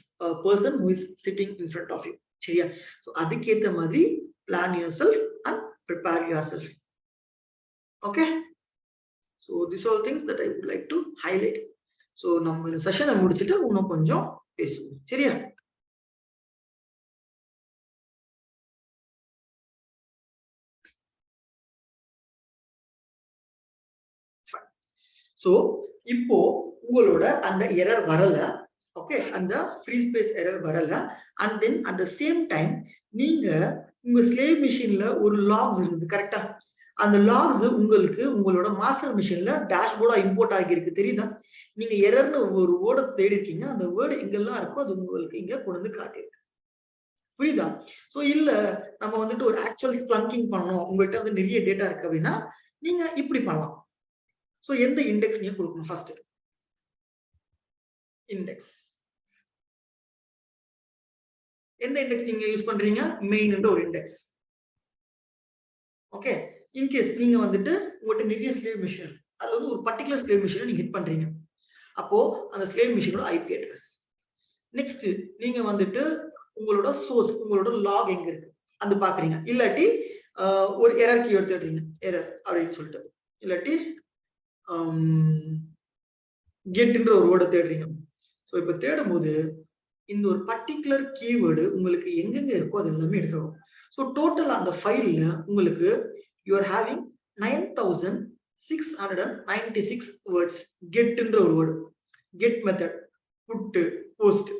person who is sitting in front of you. சரியா? So அதுக்கேற்ற மாதிரி plan yourself and prepare yourself. Okay, so these all things that I would like to highlight. So நம்ம இந்த செஷனை முடிச்சிட்டு இன்னும் கொஞ்சம் பேசுவோம். சரியா? ஸோ இப்போ உங்களோட அந்த எரர் வரல. ஓகே, அந்த ஃப்ரீ ஸ்பேஸ் எரர் வரல. And then at the same time நீங்க உங்க ஸ்லேவ் மிஷின்ல ஒரு லாக்ஸ் இருந்தது கரெக்டா? அந்த லாக்ஸ் உங்களுக்கு உங்களோட மாஸ்டர் மிஷின்ல டேஷ்போர்டா இம்போர்ட் ஆகியிருக்கு. தெரியுதா? நீங்க எரர்னு ஒரு வேர்டை தேடி இருக்கீங்க, அந்த வேர்டு எங்கெல்லாம் இருக்கோ அது உங்களுக்கு இங்க கொண்டு வந்து காட்டியிருக்கு. புரியுதா? சோ இல்ல நம்ம வந்துட்டு ஒரு ஆக்சுவல் ஸ்ப்ளங்கிங் பண்ணணும், உங்கள்கிட்ட வந்து நிறைய டேட்டா இருக்கு அப்படின்னா நீங்க இப்படி பண்ணலாம். சோ எந்த இண்டெக்ஸ் நீங்க கொடுக்கணும் ஃபர்ஸ்ட்? இண்டெக்ஸ். எந்த இண்டெக்ஸ் நீங்க யூஸ் பண்றீங்க? மெயின் என்ற ஒரு இண்டெக்ஸ். ஓகே. இன்கேஸ் நீங்க வந்துட்டு உங்கள்கிட்ட நிறைய ஸ்லேவ் மிஷின், அது வந்து ஒரு பர்டிகுலர் ஸ்லேவ் மிஷினை நீங்க ஹிட் பண்றீங்க. அப்போ அந்த ஸ்லேவ் மிஷினோட ஐபி அட்ரஸ். நெக்ஸ்ட் நீங்க வந்துட்டு உங்களோட சோர்ஸ், உங்களோட லாக் எங்க இருக்கு அது பாக்குறீங்க. இல்லாட்டி ஒரு எரர் கீ எடுத்துடுறீங்க, எரர் அப்படின்னு சொல்லிட்டு. இல்லாட்டி கெட்ன்ற ஒரு வேர்டை தேடுறீங்க. ஸோ இப்போ தேடும்போது இந்த ஒரு பர்டிகுலர் கீவேர்டு உங்களுக்கு எங்கெங்க இருக்கோ அது எல்லாமே எடுத்துரும். ஸோ டோட்டல் அந்த ஃபைல்ல உங்களுக்கு யூ ஆர் ஹேவிங் 9696 வேர்ட்ஸ். கெட்ன்ற ஒரு word, get method, put, post.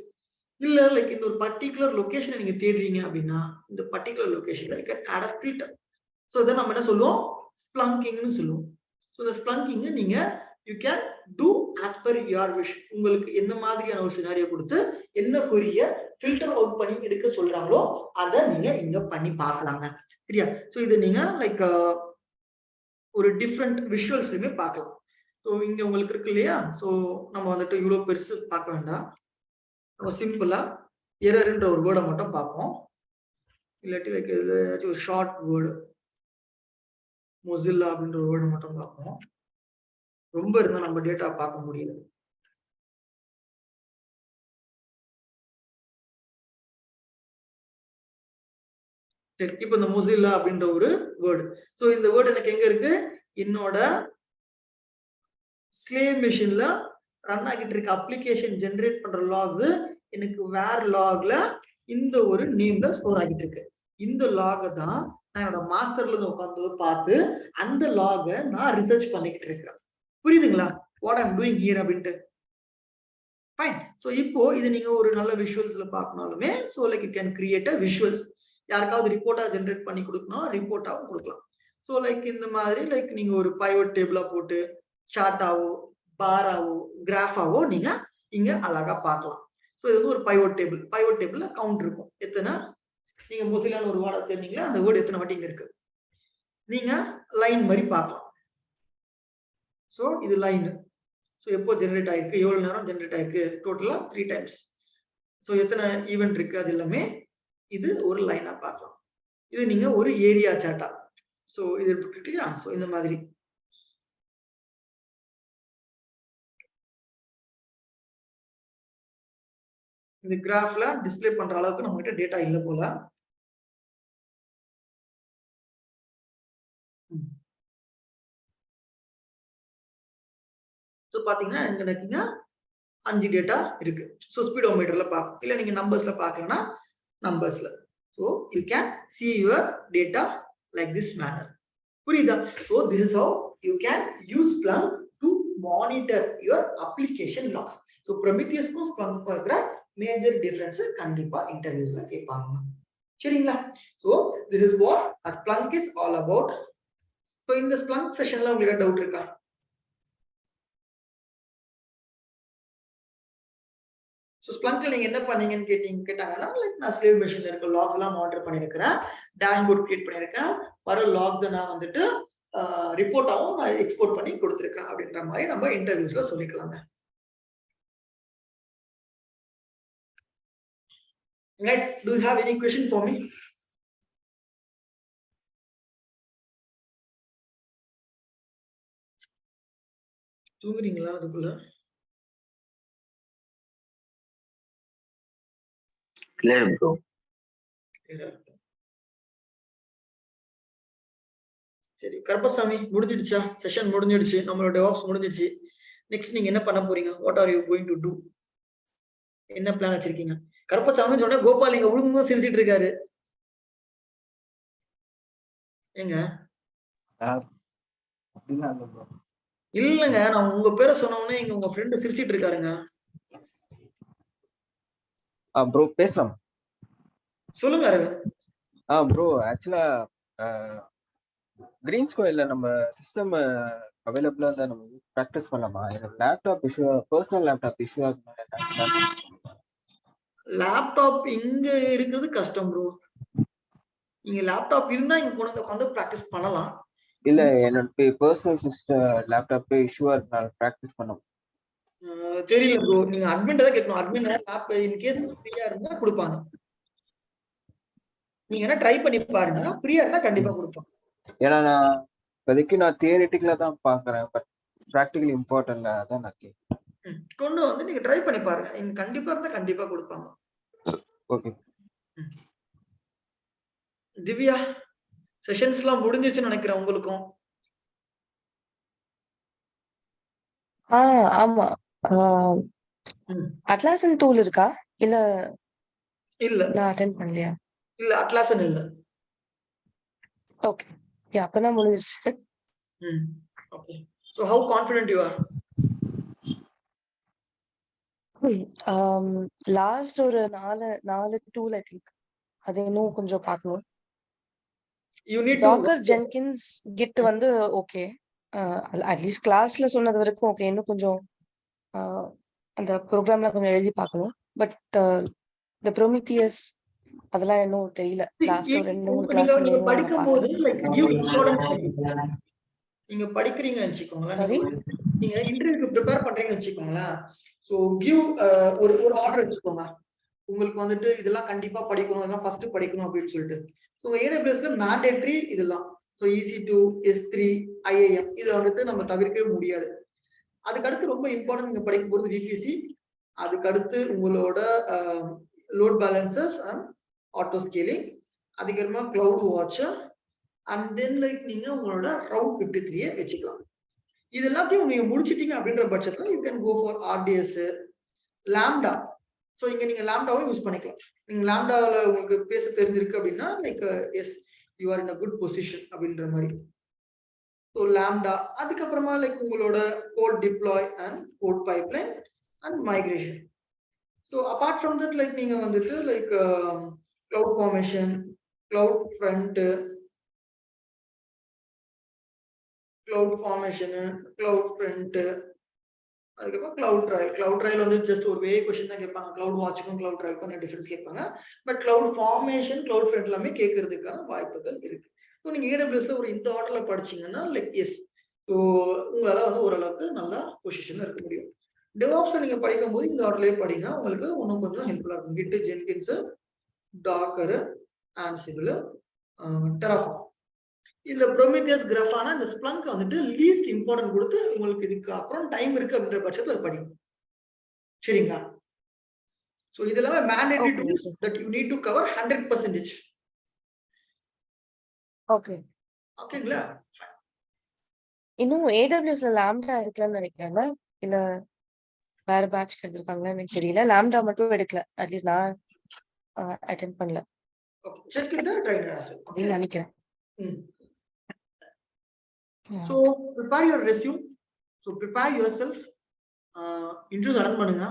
இல்ல லைக் இந்த ஒரு பர்டிகுலர் லொகேஷனை நீங்க தேடுறீங்க அப்படின்னா இந்த பர்டிகுலர் லொகேஷன்ல you can add a filter. So இதை நம்ம என்ன சொல்லுவோம்? ஸ்ப்ளங்கிங்னு சொல்லுவோம். ஸோ இந்த ஸ்ப்ளங்கிங்க நீங்க you can do as per your wish. உங்களுக்கு என்ன மாதிரியான ஒரு சினாரியோ கொடுத்து என்ன குறிய ஃபில்டர் அவுட் பண்ணி எடுக்க சொல்றாங்களோ அதை நீங்க இங்க பண்ணி பார்க்கலாங்க. சரியா? ஸோ இது நீங்க லைக் ஒரு டிஃப்ரெண்ட் விஷுவல்ஸ்லயுமே பார்க்கலாம். ஸோ இங்க உங்களுக்கு இருக்கு இல்லையா? ஸோ நம்ம வந்துட்டு இவ்வளவு பெருசு பார்க்க வேண்டாம். நம்ம சிம்பிளா எரர்ன்ற ஒரு வேர்டை மட்டும் பார்ப்போம். இல்லாட்டி லைக் ஏதாச்சும் ஒரு ஷார்ட் வேர்டு, மொசில்லா அப்படின்ற ஒரு வேர்டை மட்டும் பார்ப்போம். ரொம்ப இருந்தா நம்ம டேட்டா பார்க்க முடியாது. சரி, இப்போ இந்த மொசில்லா அப்படின்ற ஒரு வேர்டு. ஸோ இந்த வேர்டு எனக்கு எங்க இருக்கு? என்னோட ஸ்லேவ் மிஷின்ல ரன் ஆகிட்டு இருக்க அப்ளிகேஷன் ஜெனரேட் பண்ற லாக்ஸ் எனக்கு வேர் லாக்ல இந்த ஒரு நேம்ல ஸ்டோர் ஆகிட்டு இருக்கு. இந்த லாக தான் நான் என்னோட மாஸ்டர்ல இருந்து உட்காந்து பார்த்து அந்த லாக நான் ரிசர்ச் பண்ணிக்கிட்டு இருக்கிறேன். புரியுதுங்களா? வாட் ஐம் டூயிங் ஹியர் அப்படின்ட்டு. ஃபைன். ஸோ இப்போ இது நீங்க ஒரு நல்ல விஷுவல்ஸ்ல பார்க்கனாலுமே so like you can create a visuals. யாருக்காவது ரிப்போர்ட்டா ஜென்ரேட் பண்ணி கொடுக்கணும், ரிப்போர்ட்டாவும் கொடுக்கலாம். ஸோ லைக் இந்த மாதிரி லைக் நீங்க ஒரு பைவட் டேபிளா போட்டு சார்ட்டாவோ பாராவோ கிராஃபாவோ நீங்க இங்க அழகா பார்க்கலாம். ஸோ இது வந்து ஒரு பைவட் டேபிள். பைவட் டேபிள்ல கவுண்ட் இருக்கும். எத்தனை நீங்க மொசிலான ஒரு வேர்டை தெரிஞ்சீங்களா, அந்த வேர்டு எத்தனை வாட்டி இங்க இருக்கு நீங்க லைன் மாதிரி பார்க்கலாம். ஸோ இது லைன். ஸோ எப்போ ஜென்ரேட் ஆயிருக்கு, எவ்வளவு நேரம் ஜென்ரேட் ஆயிருக்கு, டோட்டலா 3 times. ஸோ எத்தனை ஈவெண்ட் இருக்கு அது எல்லாமே இது ஒரு லைனா பார்க்கலாம். இது நீங்க ஒரு ஏரியா சார்ட்டா. ஸோ இது இல்லையா? ஸோ இந்த மாதிரி இந்த கிராஃப்ல டிஸ்பிளே பண்ற அளவுக்கு நம்ம கிட்ட டேட்டா இல்லை போல. ஸோ பாத்தீங்கன்னா எனக்கு 5 டேட்டா இருக்கு. ஸோ ஸ்பீடோமீட்டர்ல பார்க்கலாம், இல்லை நீங்க நம்பர்ஸ்ல பார்க்கலன்னா நம்பர்ஸ்ல. So you can see your data like this manner. புரியுதா? So this is how you can use Splunk to monitor your application logs. So ப்ரொமித்தியஸ்க்கும் ஸ்ப்ளங்க்கும் இருக்கிற மேஜர் டிஃபரன்ஸ் கண்டிப்பா இன்டர்வியூஸ்ல கேட்பாங்க. சரிங்களா? So this is what a Splunk is all about. So இந்த Splunk செஷன்ல உங்களுக்கு டவுட் இருக்கா? ஸோ ஸ்ப்ளங்க்ல நீங்க என்ன பண்ணீங்கன்னு கேட்டாங்கன்னா லைக் நான் ஸ்லேவ் மிஷின்ல இருக்க லாக்ஸ் எல்லாம் மானிட்டர் பண்ணியிருக்கிறேன், டேஷ்போர்ட் கிரியேட் பண்ணியிருக்கேன், வர லாக்ஸ் நான் வந்துட்டு ரிப்போர்ட்டாவும் நான் எக்ஸ்போர்ட் பண்ணி கொடுத்துருக்கேன் அப்படின்ற மாதிரி நம்ம இன்டர்வியூஸ்ல சொல்லிக்கலாங்க. Guys, do you have any question for me? தூங்குறீங்களா அதுக்குள்ள? Clear bro. சரி கருப்பசாமி, முடிஞ்சிடுச்சா? செஷன் முடிஞ்சிடுச்சு, நம்மளோட டெவாப்ஸ் முடிஞ்சிடுச்சு. நெக்ஸ்ட் நீங்க என்ன பண்ண போறீங்க? What are you going to do? என்ன பிளான் வச்சிருக்கீங்க? கருப்பசாமி சொன்னா கோபால் இங்க உழுந்து சிரிச்சிட்டு இருக்காரு. ஏங்க இல்லங்க, நான் உங்க பேரை சொன்ன உடனே இங்க உங்க ஃப்ரெண்ட் சிரிச்சிட்டு இருக்காருங்க. ப்ரோ பேசலாம். சொல்லுங்க அரவிந்த். ப்ரோ ஆக்சுவலா கிரீன் ஸ்கொயர்ல நம்ம சிஸ்டம் அவைலபிளா இருந்தா நம்ம பிராக்டிஸ் பண்ணலாமா? எனக்கு laptop issue, personal laptop issue laptop இங்க இருக்கிறது கஷ்டம் ப்ரோ. நீங்க லேப்டாப் இருந்தா இங்க கொண்டு வந்து பிராக்டிஸ் பண்ணலாம். இல்ல என்னோட பர்சனல் சிஸ்டம் லேப்டாப் இஷ்யூவா இருக்கனால பிராக்டிஸ் பண்ணோம். தெரியல ப்ரோ, நீங்க அட்மின் தான் கேட்கணும். அட்மின் ஆப் இன் கேஸ் ஃப்ரீயா இருந்தா கொடுப்பாங்க. நீங்க என்ன ட்ரை பண்ணி பாருங்க, ஃப்ரீயா இருந்தா கண்டிப்பா கொடுப்பாங்க. ஏன்னா நான் இப்போதைக்கு நான் தியரிட்டிக்கலா தான் பாக்குறேன், பட் ப்ராக்டிகல் இம்பார்ட்டன்ட்ல அதான் நான் கேட்கிறேன். கொண்டு வந்து நீங்க ட்ரை பண்ணி பாருங்க, இங்க கண்டிப்பா இருந்தா கண்டிப்பா கொடுப்பாங்க. ஓகே. திவ்யா, செஷன்ஸ்லாம் முடிஞ்சிருச்சுன்னு நினைக்கிறேன் உங்களுக்கும். ஆமா. அட்லாசன் டூல் இருக்கா? இல்ல இல்ல நான் அட்டெண்ட் பண்ணலையா? இல்ல அட்லாசன் இல்ல. ஓகே. அப்பனா முடிஞ்சிருச்சு. Okay. So how confident you are? Last ஒரு 4 டூல் ஐ திங்க் அது இன்னும் கொஞ்சம் பார்க்கணும். You need to Docker Jenkins Git வந்து ஓகே, அட்லீஸ்ட் கிளாஸ்ல சொன்னது வரைக்கும் ஓகே. இன்னும் கொஞ்சம் அந்த ப்ரோக்ராம்ல கொஞ்சம் எழுதி பார்க்கணும். பட் இந்த ப்ரோமித்தியஸ் அதெல்லாம் இன்னும் தெரியல. லாஸ்ட் ஒரு 2-3 கிளாஸ் நீங்க படிக்கும்போது லைக் give importance. நீங்க படிக்கிறீங்கன்னு வெச்சுக்கோங்களேன், நீங்க இன்டர்வியூக்கு ப்ரிப்பேர் பண்றீங்கன்னு வெச்சுக்கோங்களேன். சோ give ஒரு ஆர்டர் வெச்சுக்கோங்க. உங்களுக்கு வந்துட்டு இதெல்லாம் கண்டிப்பா படிக்கணும், இதெல்லாம் ஃபர்ஸ்ட் படிக்கணும் அப்படின்னு சொல்லிட்டு. சோ AWSல மேண்டேட்டரி இதெல்லாம். சோ EC2, S3, IIM இது வந்துட்டு நம்ம தவிர்க்கவே முடியாது. அதுக்கு அடுத்து ரொம்ப இம்பார்ட்டன்ட் நீங்க படிக்கும் போது VPC, அதுக்கு அடுத்து உங்களோட லோட் பேலன்சர்ஸ் அண்ட் ஆட்டோ ஸ்கேலிங், அதுக்கப்புறமா cloud watcher, and then like நீங்க உங்களோட ரவுட் 53 வச்சுக்கலாம். இது எல்லாத்தையும் நீங்க முடிச்சிட்டீங்க அப்படின்ற பட்சத்துல you can go for RDS, Lambda. So இங்க நீங்க லாம்டாவும் யூஸ் பண்ணிக்கலாம். நீங்க லாம்டாவில் உங்களுக்கு பேச தெரிஞ்சிருக்கு அப்படின்னா like yes you are in a good position அப்படின்ற மாதிரி. ஸோ லாம்டா, அதுக்கப்புறமா லைக் உங்களோட code deploy and code pipeline and migration. So apart from that like நீங்க வந்துட்டு like cloud formation, cloud front, cloud formation, cloud front, அதுக்கப்புறம் cloud drive வந்து just ஒரு way question தான் கேட்பாங்க. கிளவுட் வாட்சுக்கும் கிளவுட் ட்ரைவ்க்கும் டிஃபரன்ஸ் கேட்பாங்க. But cloud formation, cloud front எல்லாமே கேட்கறதுக்கான வாய்ப்புகள் இருக்கு. ஸோ நீங்க AWSல ஒரு இந்த ஆர்டர்ல படிச்சீங்கன்னா லைக் எஸ், ஸோ உங்களால வந்து ஓரளவுக்கு நல்லா பொசிஷன்ல இருக்க முடியும். டெவாப்ஸ் நீங்க படிக்கும் போது இந்த ஆர்டர்லயே படிங்க, உங்களுக்கு இன்னும் கொஞ்சம் ஹெல்ப்ஃபுல்லா இருக்கும். Git, Jenkins, Docker, Ansible, Terraform. இந்த ப்ரோமித்தியஸ், கிராஃபானா, இந்த ஸ்ப்ளங்க் வந்துட்டு லீஸ்ட் இம்பார்ட்டன்ட் கொடுத்து உங்களுக்கு இதுக்கு அப்புறம் டைம் இருக்கு அப்படின்ற பட்சத்துல படிக்கும். சரிங்களா? சோ இதெல்லாம் mandatory tools that you need to cover 100%. Okay. ஓகேங்களா? இன்னும் AWSல லாம்டா எடுக்கலன்னு நினைக்கிறேன். இல்ல வேற பேட்ச் எடுத்திருக்காங்கன்னு எனக்கு தெரியல. லாம்டா மட்டும் எடுக்கல. அட்லீஸ்ட் நான் அட்டெண்ட் பண்ணல. Okay, check in the trainer as well. அப்படின்னு நினைக்கிறேன். So prepare your resume. So prepare yourself. Interviews attend பண்ணுங்க.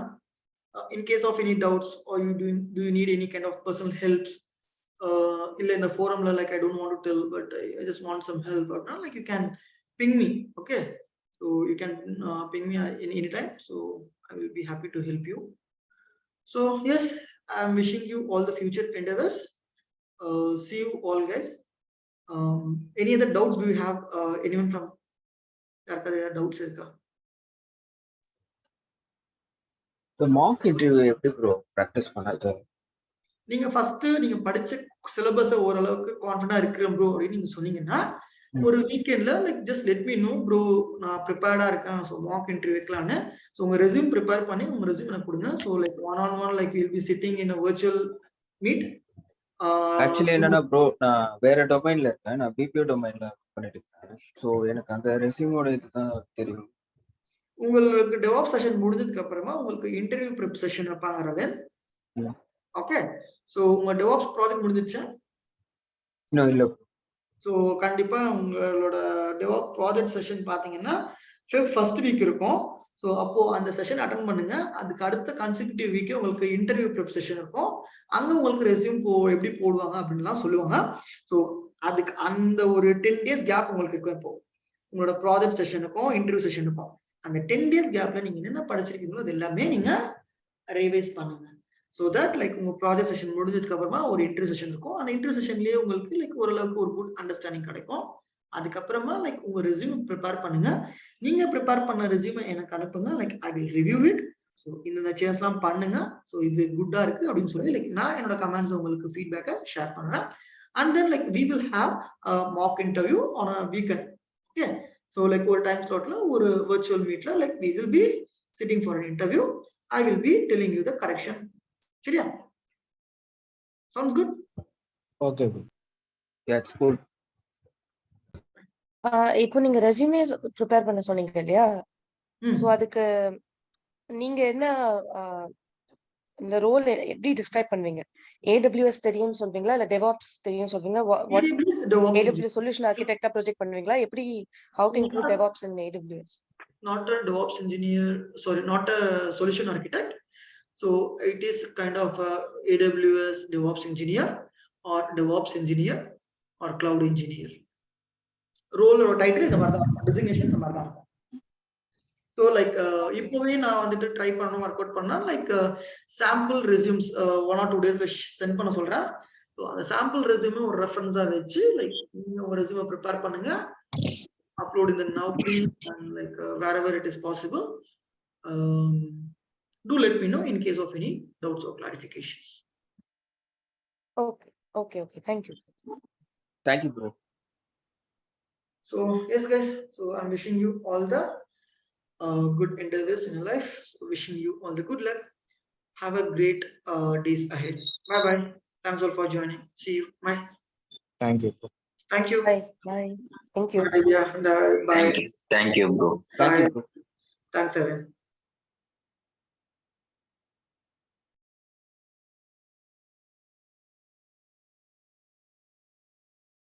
In case of any doubts or do you need any kind of personal helps, illa in the forum la like I don't want to tell but I just want some help or not, like you can ping me. Okay, so you can ping me in any time, so I will be happy to help you. So yes, I am wishing you all the future endeavors. See you all guys. Any other doubts do you have? Anyone from யாருக்காவது doubts இருக்கா? The mock interview எப்படி bro practice பண்ணாது? நீங்க first நீங்க படிச்ச syllabus ஓரளவுக்கு கான்ஃபிடண்டா இருக்கிறேன் bro அப்படின்னு நீங்க சொன்னீங்கன்னா ஒரு வீக்கெண்ட்ல like just let me know bro நான் ப்ரிப்பேர்டா இருக்கேன், ஸோ மாக் இன்டர்வியூ வைக்கலான்னு. ஸோ உங்க ரெஸ்யூம் ப்ரிப்பேர் பண்ணி உங்க ரெஸ்யூம் எனக்கு கொடுங்க. So like one like will be sitting in virtual meet. Actually என்னன்னா ப்ரோ, நான் வேற டொமைன்ல இருக்கேன், நான் BPO டொமைன்ல பண்ணிட்டு இருக்கேன். ஸோ எனக்கு அந்த ரெஸ்யூமோட இதுதான் தெரியும். உங்களுக்கு டெவாப் செஷன் முடிஞ்சதுக்கு அப்புறமா உங்களுக்கு இன்டர்வியூ ப்ரிப் செஷன் வைப்பாங்க ரவன். ஓகே, ஸோ உங்க டெவாப்ஸ் ப்ராஜெக்ட் முடிஞ்சிருச்சா? இன்னும் இல்லை. ஸோ கண்டிப்பா உங்களோட டெவாப் ப்ராஜெக்ட் செஷன் பார்த்தீங்கன்னா ஃபர்ஸ்ட் வீக் இருக்கும். ஸோ அப்போ அந்த செஷன் அட்டன் பண்ணுங்க. அதுக்கு அடுத்த கன்சிக்யூட்டிவ் வீக்கே உங்களுக்கு இன்டர்வியூ ப்ரிப் செஷன் இருக்கும். அங்க உங்களுக்கு ரெஸ்யூம் எப்படி போடுவாங்க அப்படின்லாம் சொல்லுவாங்க. ஸோ அதுக்கு அந்த ஒரு 10 days கேப் உங்களுக்கு இருக்கும். இப்போ உங்களோட ப்ராஜெக்ட் செஷனுக்கும் இன்டர்வியூ செஷனுக்கும் அந்த 10 days கேப்ல நீங்க என்ன படிச்சிருக்கீங்களோ அது எல்லாமே நீங்க ரிவைஸ் பண்ணுங்க. ஸோ தட் லைக் உங்க ப்ராஜெக்ட் செஷன் முடிஞ்சதுக்கு அப்புறமா ஒரு இன்டர்வியூ செஷன் இருக்கும். அந்த இன்டர்வியூ செஷன்லயே உங்களுக்கு லைக் ஓரளவுக்கு ஒரு குட் அண்டர்ஸ்டாண்டிங் கிடைக்கும். அதுக்கப்புறமா லைக் உங்க ரெஸ்யூம் ப்ரிப்பேர் பண்ணுங்க. நீங்க ப்ரிப்பேர் பண்ண ரெஸ்யூமை எனக்கு அனுப்புங்க. Like I will review it. So இந்த சேஞ்சஸ்லாம் பண்ணுங்க. ஸோ இது குட்டா இருக்கு அப்படின்னு சொல்லி லைக் நான் என்னோட கமெண்ட்ஸ் உங்களுக்கு ஃபீட்பேக்கை ஷேர் பண்றேன். And then like we will have mock interview on a weekend. Okay. So like ஒரு டைம் ஸ்லாட்ல ஒரு virtual மீட்ல like we will be sitting for an interview. I will be telling you the correction. சரியா? Sounds good? Okay bro. That's good. இப்போ நீங்க resume prepare பண்ண சொன்னீங்க இல்லையா? ம். ஸோ அதுக்கு நீங்க என்ன இந்த ரோல் எப்படி டிஸ்கிரைப் பண்ணுவீங்க? AWS தெரியும்னு சொல்வீங்களா? இல்ல DevOps தெரியும்னு சொல்வீங்க? What AWS DevOps AWS solution ஆர்கிடெக்டா ப்ரொஜெக்ட் பண்ணுவீங்களா? எப்படி how to include DevOps in AWS? not a DevOps engineer, sorry, not a solution architect. So it is kind of a AWS DevOps engineer or DevOps engineer or cloud engineer. Role or title இந்த மாதிரி தான், designation இந்த மாதிரி தான். So like இப்போவே நான் வந்துட்டு try பண்ணணும், ஒர்க் அவுட் பண்ணா லைக் சாம்பிள் ரெஸ்யூம்ஸ் 1 or 2 daysல சென்ட் பண்ண சொல்றேன். ஸோ அந்த சாம்பிள் ரெஸ்யூமே ஒரு ரெஃபரன்ஸா வச்சு லைக் நீங்க உங்க ரெஸ்யூமை ப்ரிப்பேர் பண்ணுங்க. Upload in the Naukri and like wherever it is possible. Do let me know in case of any doubts or clarifications. Okay. Thank you. Thank you, bro. So yes, guys. So I'm wishing you all the good endeavors in your life. So wishing you all the good luck. Have a great days ahead. Bye bye. Thanks all for joining. See you. Bye. Thank you, bro. Thank you. Bye. Thank you. Bye. Yeah. Bye. Thank you, bro. Thank you, Bye. bro. Thanks, Evan.